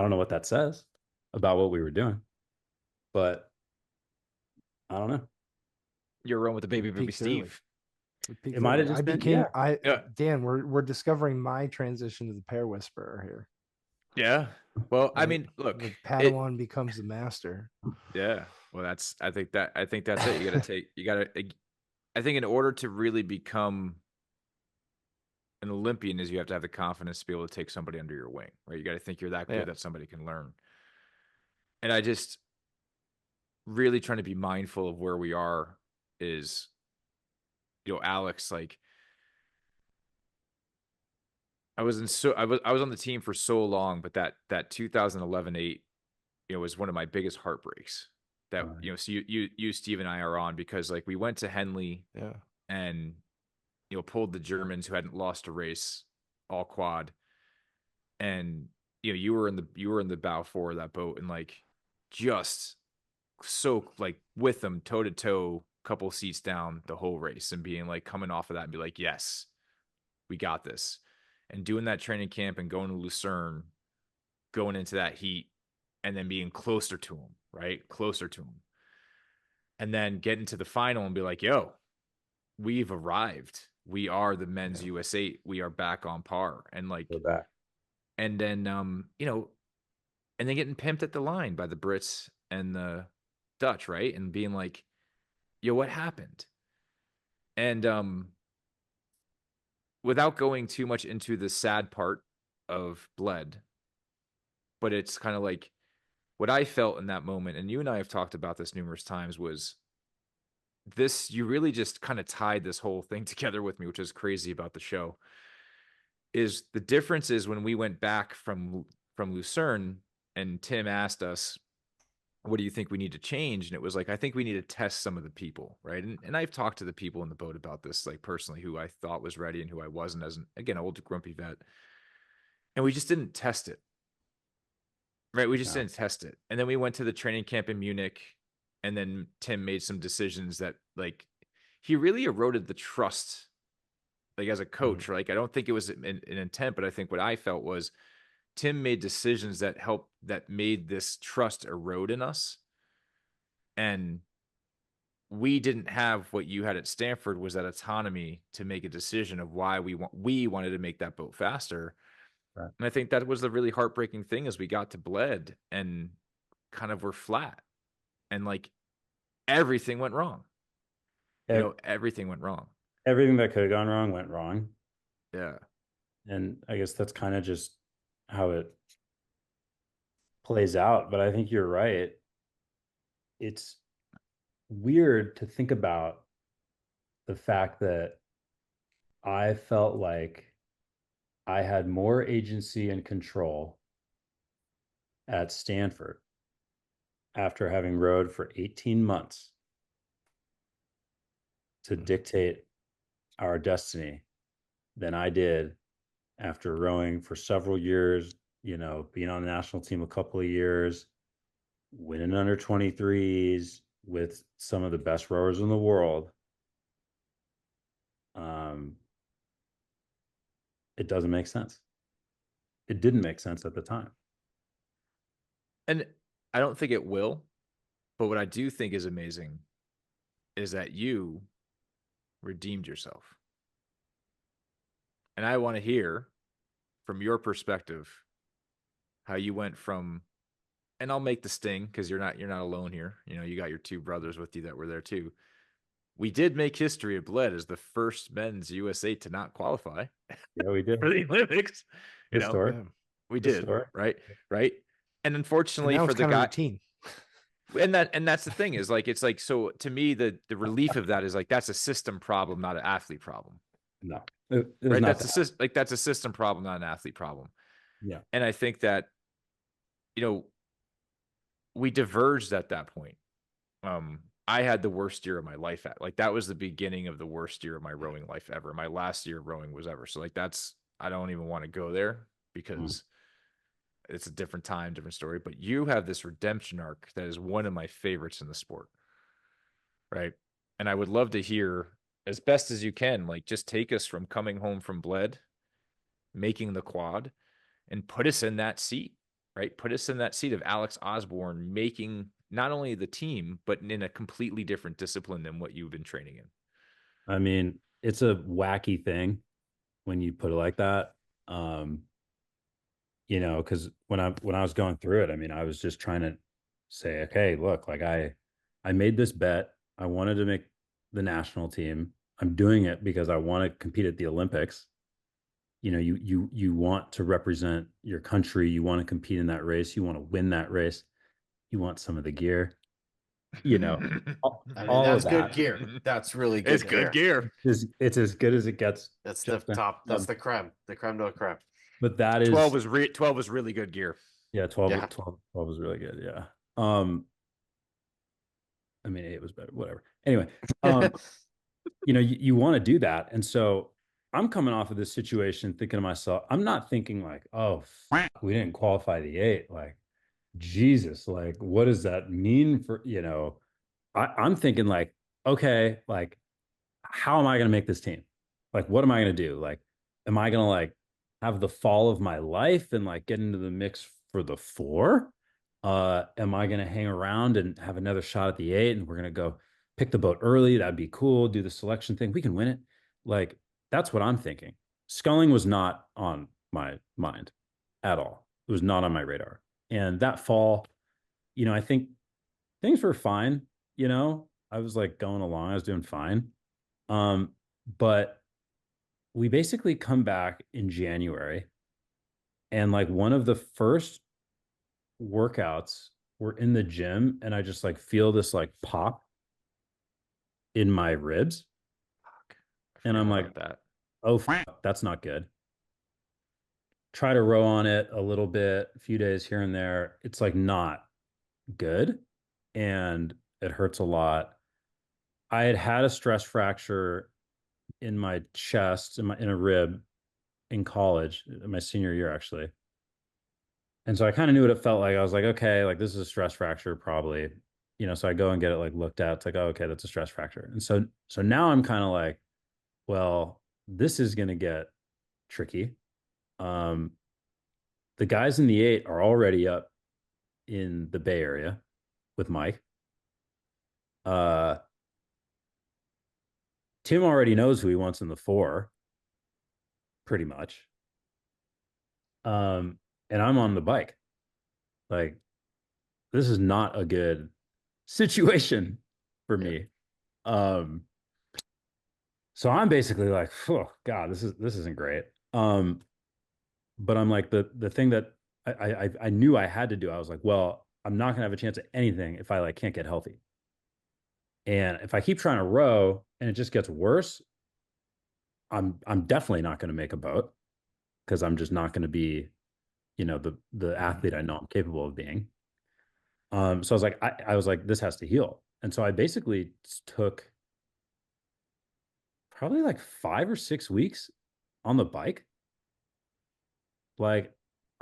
don't know what that says about what we were doing. but I don't know. You're rowing with the baby Peaked Steve. It might have just been, Yeah. Dan, we're discovering my transition to the pair whisperer here. Yeah. Well, I Right? mean, look, The Padawan becomes the master. yeah. Well, I think that's it. I think in order to really become an Olympian is you have to have the confidence to be able to take somebody under your wing, right? You got to think you're that good that somebody can learn. And I just really trying to be mindful of where we are is, Alex, like I was on the team for so long, but that 2011 8, was one of my biggest heartbreaks. That so you Steve and I are on because like we went to Henley, and pulled the Germans who hadn't lost a race all quad, and you were in the bow for that boat, and like just so like with them toe to toe, couple seats down the whole race, and being like coming off of that and be like, yes, we got this. And doing that training camp and going to Lucerne, going into that heat, and then being closer to him, right? Closer to him. And then getting to the final and be like, yo, we've arrived. We are the men's US 8. We are back on par. And like, We're back. and then, and then getting pimped at the line by the Brits and the Dutch, right? And being like, yo, what happened? And without going too much into the sad part of Bled, but it's kind of like what I felt in that moment, and you and I have talked about this numerous times, was this, you really just kind of tied this whole thing together with me, which is crazy about the show, is the difference is when we went back from Lucerne and Tim asked us, what do you think we need to change? And it was like, I think we need to test some of the people, right? And I've talked to the people in the boat about this, like personally, who I thought was ready and who I wasn't, as an old grumpy vet. And we just didn't test it. Right. We just didn't test it. And then we went to the training camp in Munich, and then Tim made some decisions that like he really eroded the trust, like as a coach. Like I don't think it was an intent, but I think what I felt was Tim made decisions that made this trust erode in us. And we didn't have what you had at Stanford, was that autonomy to make a decision of why we wanted to make that boat faster. Right. And I think that was the really heartbreaking thing, as we got to Bled and kind of were flat, and like everything went wrong. Everything went wrong. Everything that could have gone wrong went wrong. Yeah. And I guess that's kind of just how it plays out. But I think you're right. It's weird to think about the fact that I felt like I had more agency and control at Stanford after having rowed for 18 months to dictate our destiny than I did after rowing for several years, being on the national team a couple of years, winning under 23s with some of the best rowers in the world. It doesn't make sense. It didn't make sense at the time. And I don't think it will, but what I do think is amazing is that you redeemed yourself. And I want to hear from your perspective how you went from, and I'll make the sting because you're not alone here. You got your two brothers with you that were there too. We did make history at Bled as the first men's USA to not qualify. Yeah, we did. For the Olympics. We did. Story. Right. And unfortunately for the guy, routine. and that's the thing, is like, it's like, so to me, the relief of that is like, that's a system problem, not an athlete problem. No, right. That's a system problem, not an athlete problem. Yeah. And I think that, we diverged at that point. I had the worst year of my life that was the beginning of the worst year of my rowing life ever. My last year of rowing was ever. So I don't even want to go there because it's a different time, different story. But you have this redemption arc that is one of my favorites in the sport. Right. And I would love to hear, as best as you can, like, just take us from coming home from Bled, making the quad, and put us in that seat, right? Put us in that seat of Alex Osborne making not only the team, but in a completely different discipline than what you've been training in. I mean, it's a wacky thing when you put it like that. Because when I was going through it, I mean, I was just trying to say, okay, look, like I made this bet. I wanted to make the national team. I'm doing it because I want to compete at the Olympics. You want to represent your country. You want to compete in that race. You want to win that race. You want some of the gear. All, I mean, all that's of good that. gear. That's really good. It's good gear. It's as good as it gets. That's the top. That's the creme de la creme. But that is 12 was really good gear. Yeah, 12, Yeah. 12 was really good. Yeah. I mean, 8 was better, whatever. Anyway, you want to do that. And so I'm coming off of this situation thinking to myself, I'm not thinking like, oh, we didn't qualify the 8. Like, Jesus, like, what does that mean for, I'm thinking like, okay, like, how am I going to make this team? Like, what am I going to do? Like, am I going to like have the fall of my life and like get into the mix for the 4? Am I going to hang around and have another shot at the 8 and we're going to go pick the boat early? That'd be cool. Do the selection thing. We can win it. Like, that's what I'm thinking. Sculling was not on my mind at all. It was not on my radar. And that fall, I think things were fine. I was like going along. I was doing fine. But we basically come back in January, and like one of the first workouts, we're in the gym, and I just like feel this like pop in my ribs. And I'm like, that. oh, that's not good. Try to row on it a little bit, a few days here and there. It's like not good. And it hurts a lot. I had a stress fracture in my chest, in a rib in college, my senior year, actually. And so I kind of knew what it felt like. I was like, okay, like this is a stress fracture, probably. So I go and get it like looked at. It's like, oh, okay, that's a stress fracture. And so now I'm kind of like, well, this is gonna get tricky. The guys in the 8 are already up in the Bay Area with Mike. Tim already knows who he wants in the 4, pretty much. And I'm on the bike. Like, this is not a good situation for me. So I'm basically like, oh God, this isn't great. But I'm like the thing that I knew I had to do. I was like, well, I'm not gonna have a chance at anything if I like can't get healthy. And if I keep trying to row and it just gets worse, I'm definitely not going to make a boat because I'm just not going to be, the athlete I know I'm capable of being. So I was like, this has to heal. And so I basically took probably like 5 or 6 weeks on the bike. Like,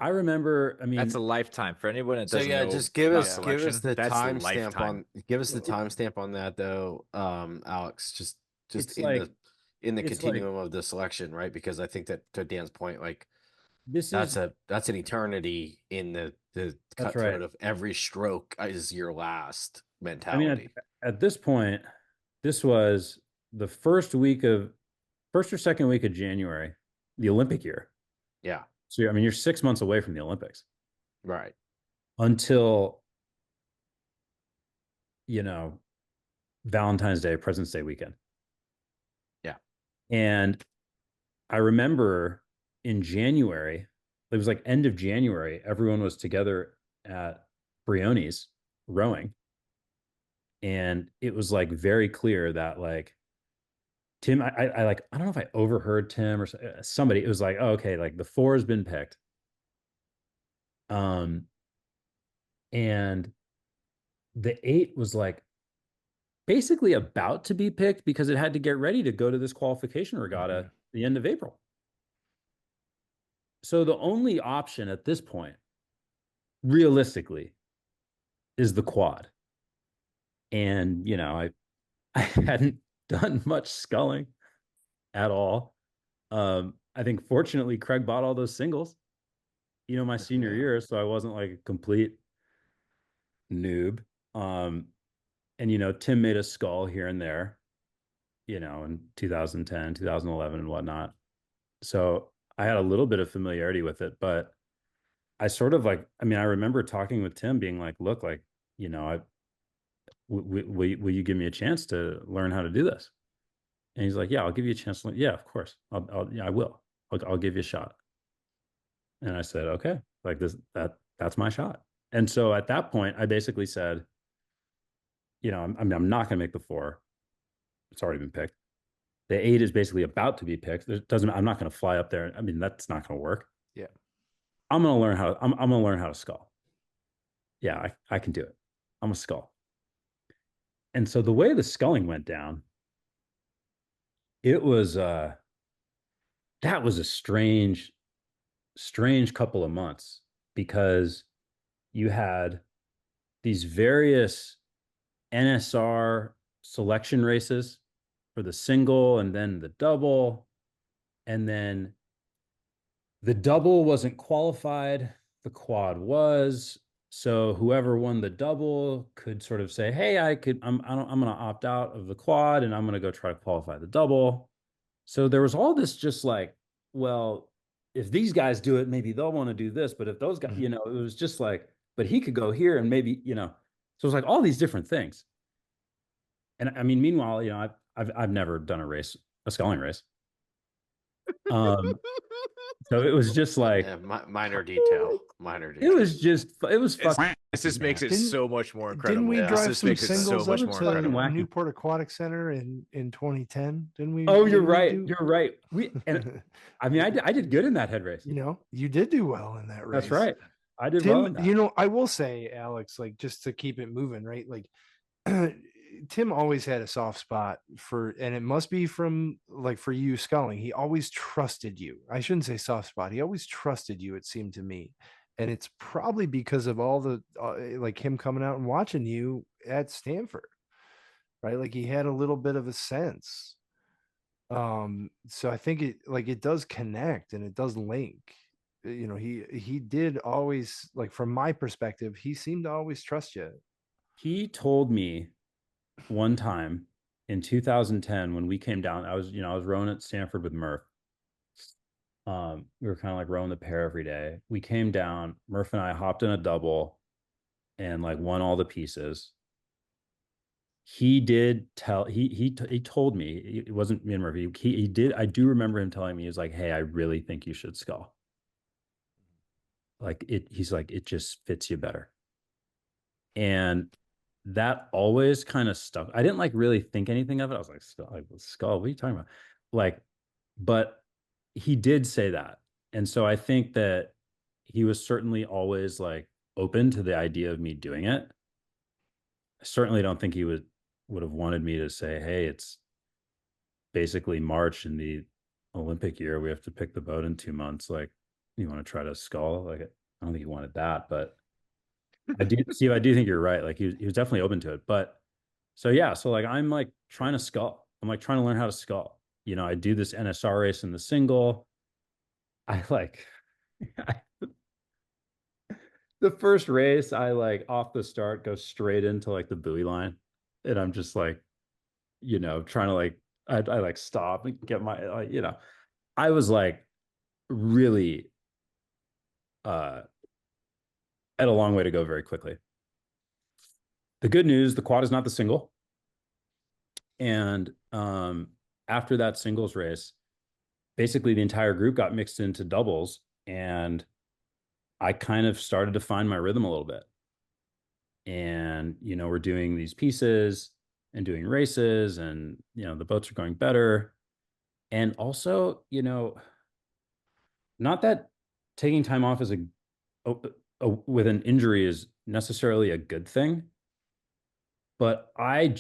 I remember, I mean, That's a lifetime for anyone that So doesn't yeah, know. just give about us selection, the that's a timestamp lifetime. on that though, Alex. Just It's in like- the it's continuum of the selection, right? Because I think that to Dan's point, like this that's is an eternity in the That's cutthroat right. of every stroke is your last I mean, mentality. at this point, this was the first or second week of January, the Olympic year. Yeah, So, I mean, you're 6 months away from the Olympics right. until, Valentine's Day, President's Day weekend. Yeah. And I remember in January, it was like end of January, everyone was together at Brioni's rowing. And it was like very clear that like Tim, I like, I don't know if I overheard Tim or somebody, it was like, oh, okay, like the 4 has been picked. And the 8 was like basically about to be picked because it had to get ready to go to this qualification regatta the end of April. So the only option at this point, realistically, is the quad. And, I hadn't done much sculling at all. I think fortunately Craig bought all those singles, my senior year. So I wasn't like a complete noob. And, Tim made a skull here and there, in 2010, 2011 and whatnot. So I had a little bit of familiarity with it, but I sort of I remember talking with Tim being like, look, will you give me a chance to learn how to do this? And he's like, yeah, I'll give you a chance. Yeah, of course. Yeah, I will. I'll give you a shot. And I said, okay, that's my shot. And so at that point, I basically said, I'm not going to make the 4. It's already been picked. The 8 is basically about to be picked. I'm not going to fly up there. That's not going to work. Yeah. I'm going to learn I'm going to learn how to skull. Yeah, I can do it. I'm a skull. And so the way the sculling went down, it was, that was a strange couple of months, because you had these various NSR selection races for the single and then the double. And then the double wasn't qualified, the quad was. So whoever won the double could sort of say, hey, I'm going to opt out of the quad and I'm going to go try to qualify the double. So there was all this just well, if these guys do it, maybe they'll want to do this. But if those guys, it was just but he could go here and maybe, so it was all these different things. And meanwhile, I've never done a sculling race. So it was just minor detail. It was fucking. This just makes it so much more Didn't incredible. we drive This some makes it singles so much up more to incredible. Newport Aquatic Center in 2010? Didn't we? Oh, you're didn't we right. do- You're right. I did good in that head race. You did do well in that race. That's right. I did Tim, well in that. I will say, Alex, just to keep it moving, right? Tim always had a soft spot and it must be from for you sculling. He always trusted you. I shouldn't say soft spot. He always trusted you, it seemed to me. And it's probably because of all the, him coming out and watching you at Stanford, right? He had a little bit of a sense. So I think it does connect and it does link. He did always, from my perspective, he seemed to always trust you. He told me one time in 2010 when we came down, I was rowing at Stanford with Murph. We were kind of rowing the pair every day. We came down, Murph and I hopped in a double and won all the pieces. He did tell, he told me, it wasn't me and Murphy. He did. I do remember him telling me, he was like, hey, I really think you should skull. He's like, it just fits you better. And that always kind of stuck. I didn't really think anything of it. I was like, skull, what are you talking about? But he did say that. And so I think that he was certainly always open to the idea of me doing it. I certainly don't think he would have wanted me to say, hey, it's basically March in the Olympic year. We have to pick the boat in 2 months. You want to try to skull? I don't think he wanted that, but I do, Steve, I do think you're right. He was definitely open to it. But so, yeah. So I'm trying to skull. I'm trying to learn how to skull. I do this NSR race in the single. The first race, I off the start, go straight into the buoy line. And I'm just trying to I stop and get my, I was really, had a long way to go very quickly. The good news, the quad is not the single. And after that singles race, basically the entire group got mixed into doubles and I kind of started to find my rhythm a little bit. And, we're doing these pieces and doing races and, the boats are going better. And also, not that taking time off is with an injury is necessarily a good thing, but you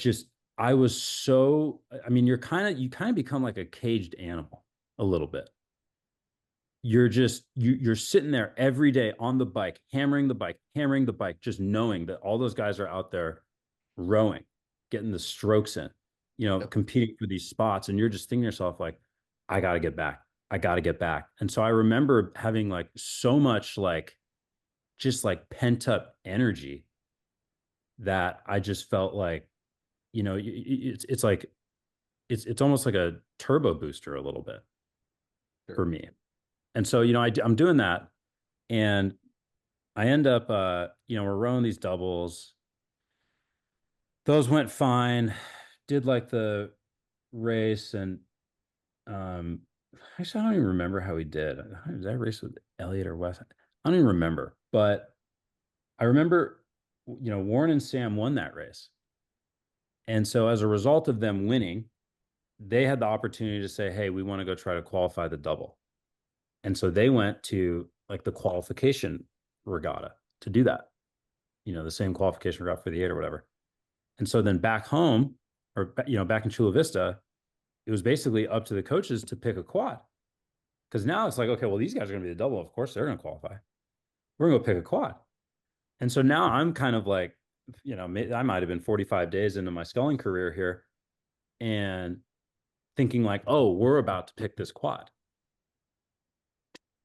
kind of become like a caged animal a little bit. You're sitting there every day on the bike, hammering the bike, just knowing that all those guys are out there rowing, getting the strokes in, competing for these spots. And you're just thinking to yourself, I got to get back. And so I remember having so much just pent up energy that I just felt like, it's like, it's almost like a turbo booster a little bit for me. And so, I'm doing that, and I end up, we're rowing these doubles. Those went fine. Did like the race, and um, actually, I don't even remember how we did. Did I race with Elliot or Wes? I don't even remember. But I remember, Warren and Sam won that race. And so as a result of them winning, they had the opportunity to say, hey, we want to go try to qualify the double. And so they went to like the qualification regatta to do that, the same qualification regatta for the 8 or whatever. And so then back home, or, back in Chula Vista, it was basically up to the coaches to pick a quad. Because now it's like, okay, well, these guys are going to be the double. Of course, they're going to qualify. We're going to go pick a quad. And so now I'm kind of like, I might have been 45 days into my sculling career here and thinking like, oh, we're about to pick this quad.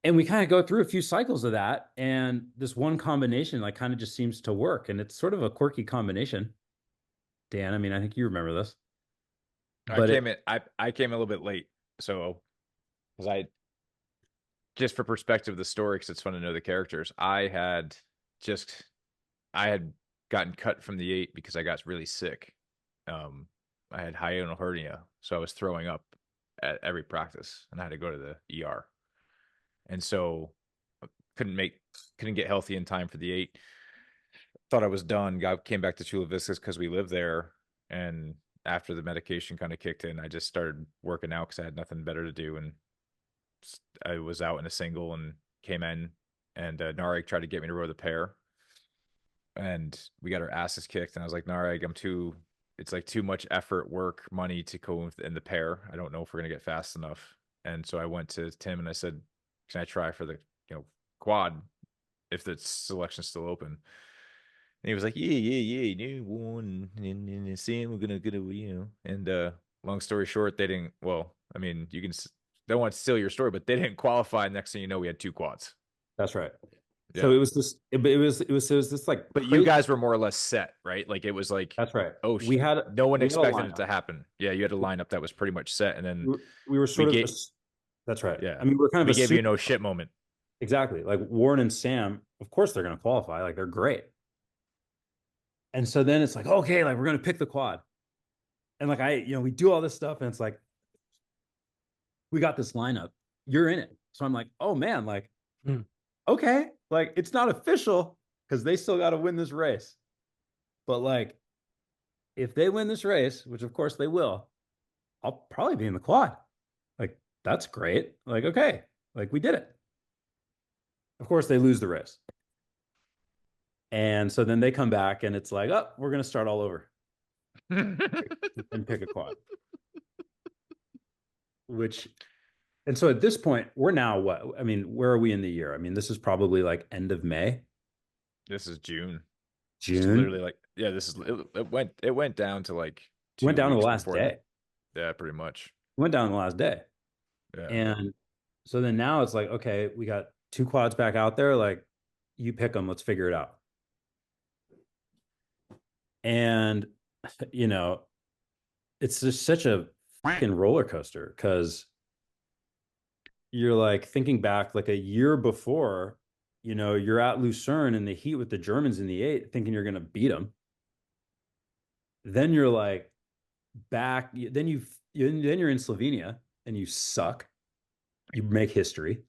And we kind of go through a few cycles of that. And this one combination like kind of just seems to work. And it's sort of a quirky combination. Dan, I mean, I think you remember this. I came a little bit late. So, because just for perspective of the story, because it's fun to know the characters, I had gotten cut from the 8 because I got really sick. I had hiatal hernia, so I was throwing up at every practice, and I had to go to the ER. And so couldn't get healthy in time for the 8. Thought I was done. Came back to Chula Vista because we lived there, and after the medication kind of kicked in, I just started working out because I had nothing better to do, and I was out in a single and came in, and Narek tried to get me to row the pair, and we got our asses kicked. And I was like, Narek, it's like too much effort, work, money to go in the pair. I don't know if we're gonna get fast enough. And so I went to Tim and I said, can I try for the quad if the selection's still open? And he was like, yeah, new one, and Sam, we're gonna. And long story short, they didn't. Well, I mean, don't want to steal your story, but they didn't qualify. Next thing you know, we had 2 quads. That's right. Yeah. So it was this like, but you guys were more or less set, right? Like it was like, that's right. Oh, no one expected it to happen. Yeah, you had a lineup that was pretty much set, and then we were sort of. That's right. Yeah, I mean, we're kind of. We gave you a no shit moment. Exactly. Like Warren and Sam, of course they're going to qualify. Like they're great. And so then it's like, okay, like we're going to pick the quad. And like we do all this stuff, and it's like, we got this lineup. You're in it. So I'm like, oh man, like, okay, like it's not official because they still got to win this race. But like, if they win this race, which of course they will, I'll probably be in the quad. Like, that's great. Like, okay, like we did it. Of course, they lose the race. And so then they come back and it's like, oh, we're going to start all over and pick a quad. And so at this point, we're now what? I mean, where are we in the year? I mean, this is probably like end of May. This is June. June? Literally like, yeah, it went down to like 2 went down to the weeks last before day. Yeah, pretty much. Went down the last day. Yeah. And so then now it's like, okay, we got 2 quads back out there. Like, you pick them. Let's figure it out. And, it's just such a freaking roller coaster because you're like thinking back like a year before, you're at Lucerne in the heat with the Germans in the 8, thinking you're going to beat them. Then you're like back. Then you're in Slovenia and you suck. You make history.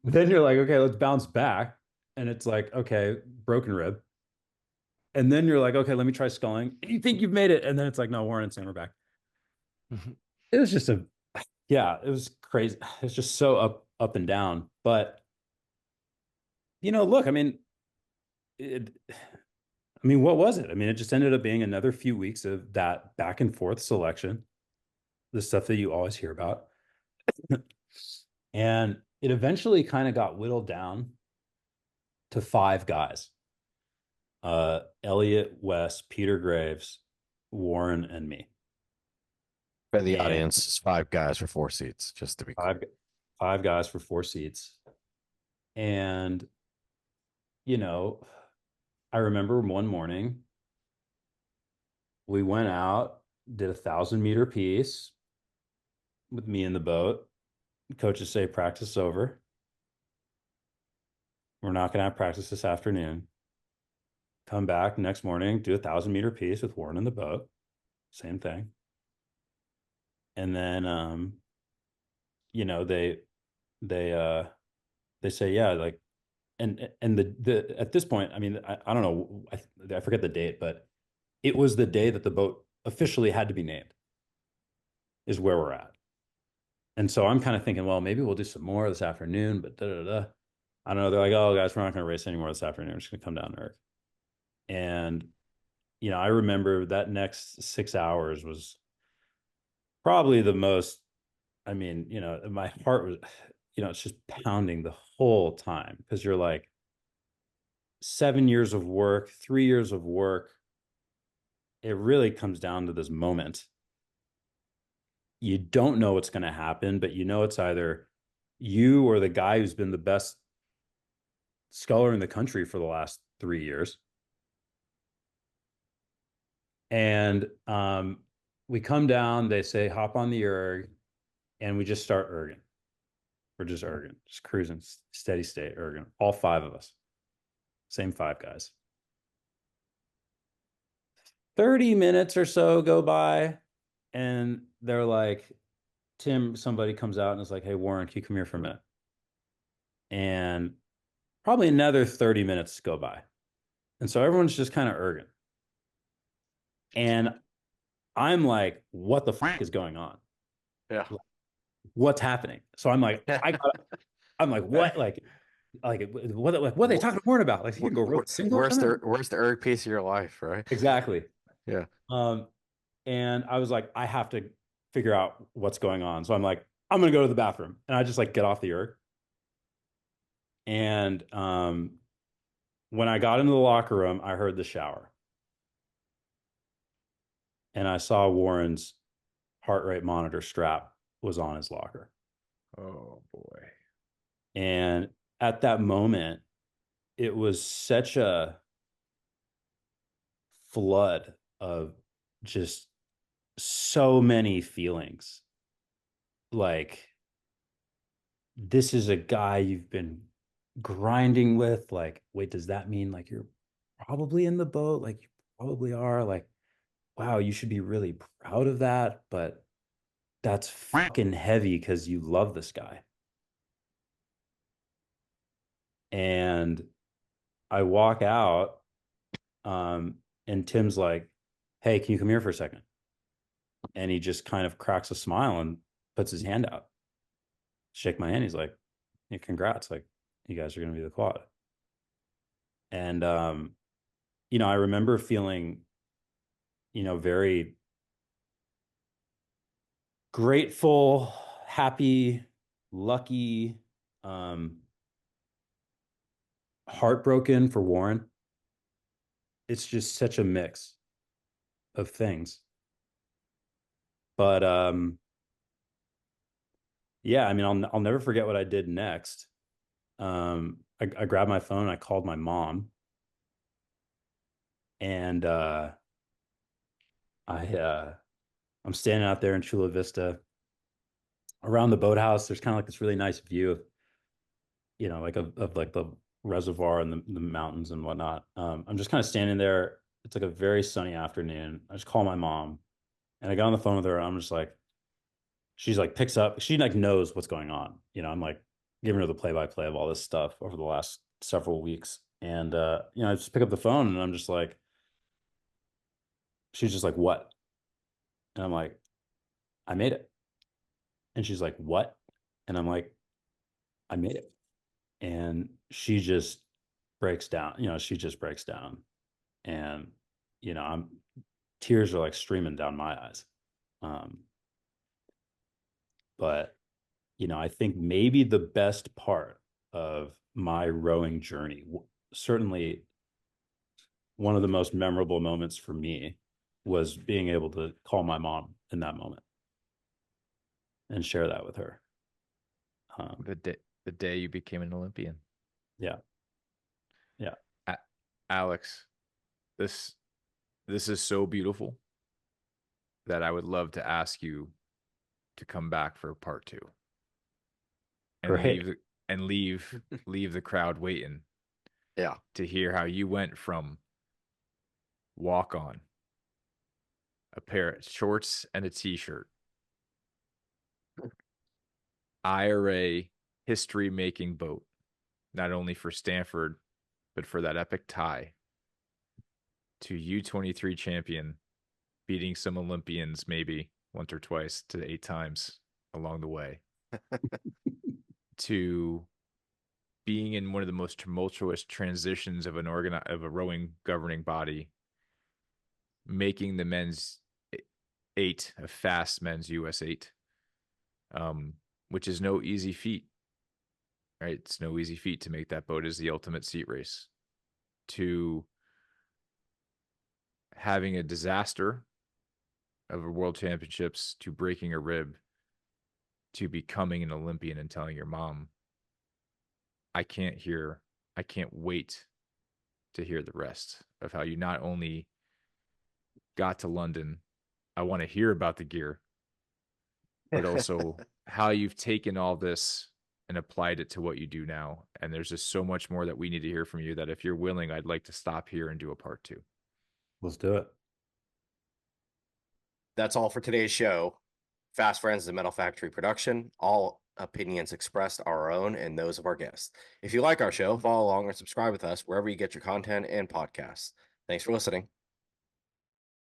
Then you're like, okay, let's bounce back. And it's like, okay, broken rib. And then you're like, okay, let me try sculling. And you think you've made it. And then it's like, no, Warren and Sam are back. It was just it was crazy. It's just so up and down. But, look, I mean, what was it? I mean, it just ended up being another few weeks of that back and forth selection, the stuff that you always hear about. And it eventually kind of got whittled down to 5 guys. Elliot, Wes, Peter Graves, Warren, and me. For the audience, it's 5 guys for 4 seats, just to be clear. 5 guys for 4 seats. And, I remember one morning we went out, did 1,000-meter piece with me in the boat. Coaches say practice over. We're not going to have practice this afternoon. Come back next morning, do 1,000-meter piece with Warren in the boat. Same thing. And then, you know, they say, yeah, like, and the at this point, I mean, I don't know, I forget the date, but it was the day that the boat officially had to be named, is where we're at. And so I'm kind of thinking, well, maybe we'll do some more this afternoon, but I don't know. They're like, oh, guys, we're not going to race anymore this afternoon. We're just going to come down to earth. And, you know, I remember that next 6 hours was probably the most, I mean, you know, my heart was, you know, it's just pounding the whole time because you're like 7 years of work, 3 years of work. It really comes down to this moment. You don't know what's going to happen, but you know it's either you or the guy who's been the best sculler in the country for the last 3 years. And we come down, they say, hop on the erg, and we just start erging. We're just erging, just cruising, steady state erging, all 5 of us. Same 5 guys. 30 minutes or so go by, and they're like, Tim, somebody comes out and is like, hey, Warren, can you come here for a minute? And probably another 30 minutes go by. And so everyone's just kind of erging. And I'm like, what the fuck is going on? Yeah. What's happening? So I'm like, I'm like, what? Like what are they talking to Warren about? Like, he can go real single. Where's the erg piece of your life, right? Exactly. Yeah. And I was like, I have to figure out what's going on. So I'm like, I'm gonna go to the bathroom. And I just like get off the erg. And when I got into the locker room, I heard the shower. And I saw Warren's heart rate monitor strap was on his locker. Oh boy. And at that moment, it was such a flood of just so many feelings. Like, this is a guy you've been grinding with. Like, wait, does that mean like you're probably in the boat? Like, you probably are. Like, wow, you should be really proud of that. But that's fucking heavy because you love this guy. And I walk out, and Tim's like, hey, can you come here for a second? And he just kind of cracks a smile and puts his hand out. Shake my hand. He's like, yeah, congrats. Like, you guys are going to be the quad. And, you know, I remember feeling, you know, very grateful, happy, lucky, heartbroken for Warren. It's just such a mix of things. But yeah, I mean, I'll never forget what I did next. I grabbed my phone, I called my mom, and I'm standing out there in Chula Vista around the boathouse. There's kind of like this really nice view of, you know, like of like the reservoir and the mountains and whatnot. I'm just kind of standing there. It's like a very sunny afternoon. I just call my mom, and I got on the phone with her. And I'm just like, she's like picks up. She like knows what's going on. You know, I'm like giving her the play-by-play of all this stuff over the last several weeks. And you know, I just pick up the phone and I'm just like, she's just like, what? And I'm like, I made it. And she's like, what? And I'm like, I made it. And she just breaks down. You know, she just breaks down. And, you know, tears are like streaming down my eyes. But, you know, I think maybe the best part of my rowing journey, certainly one of the most memorable moments for me, was being able to call my mom in that moment and share that with her. The day you became an Olympian. Yeah. Yeah. Alex, this is so beautiful that I would love to ask you to come back for part 2 and Great. leave the crowd waiting. Yeah. To hear how you went from walk on, a pair of shorts and a t-shirt, IRA history making boat, not only for Stanford, but for that epic tie, to U23 champion, beating some Olympians maybe once or twice to 8 times along the way, to being in one of the most tumultuous transitions of of a rowing governing body, making the men's 8 a fast men's US 8, which is no easy feat, right? It's no easy feat to make that boat as the ultimate seat race, to having a disaster of a world championships, to breaking a rib, to becoming an Olympian and telling your mom, I can't wait to hear the rest of how you not only got to London, I want to hear about the gear, but also how you've taken all this and applied it to what you do now. And there's just so much more that we need to hear from you that if you're willing, I'd like to stop here and do a part 2. Let's do it. That's all for today's show. Fast Friends is a Metal Factory production. All opinions expressed are our own and those of our guests. If you like our show, follow along or subscribe with us wherever you get your content and podcasts. Thanks for listening.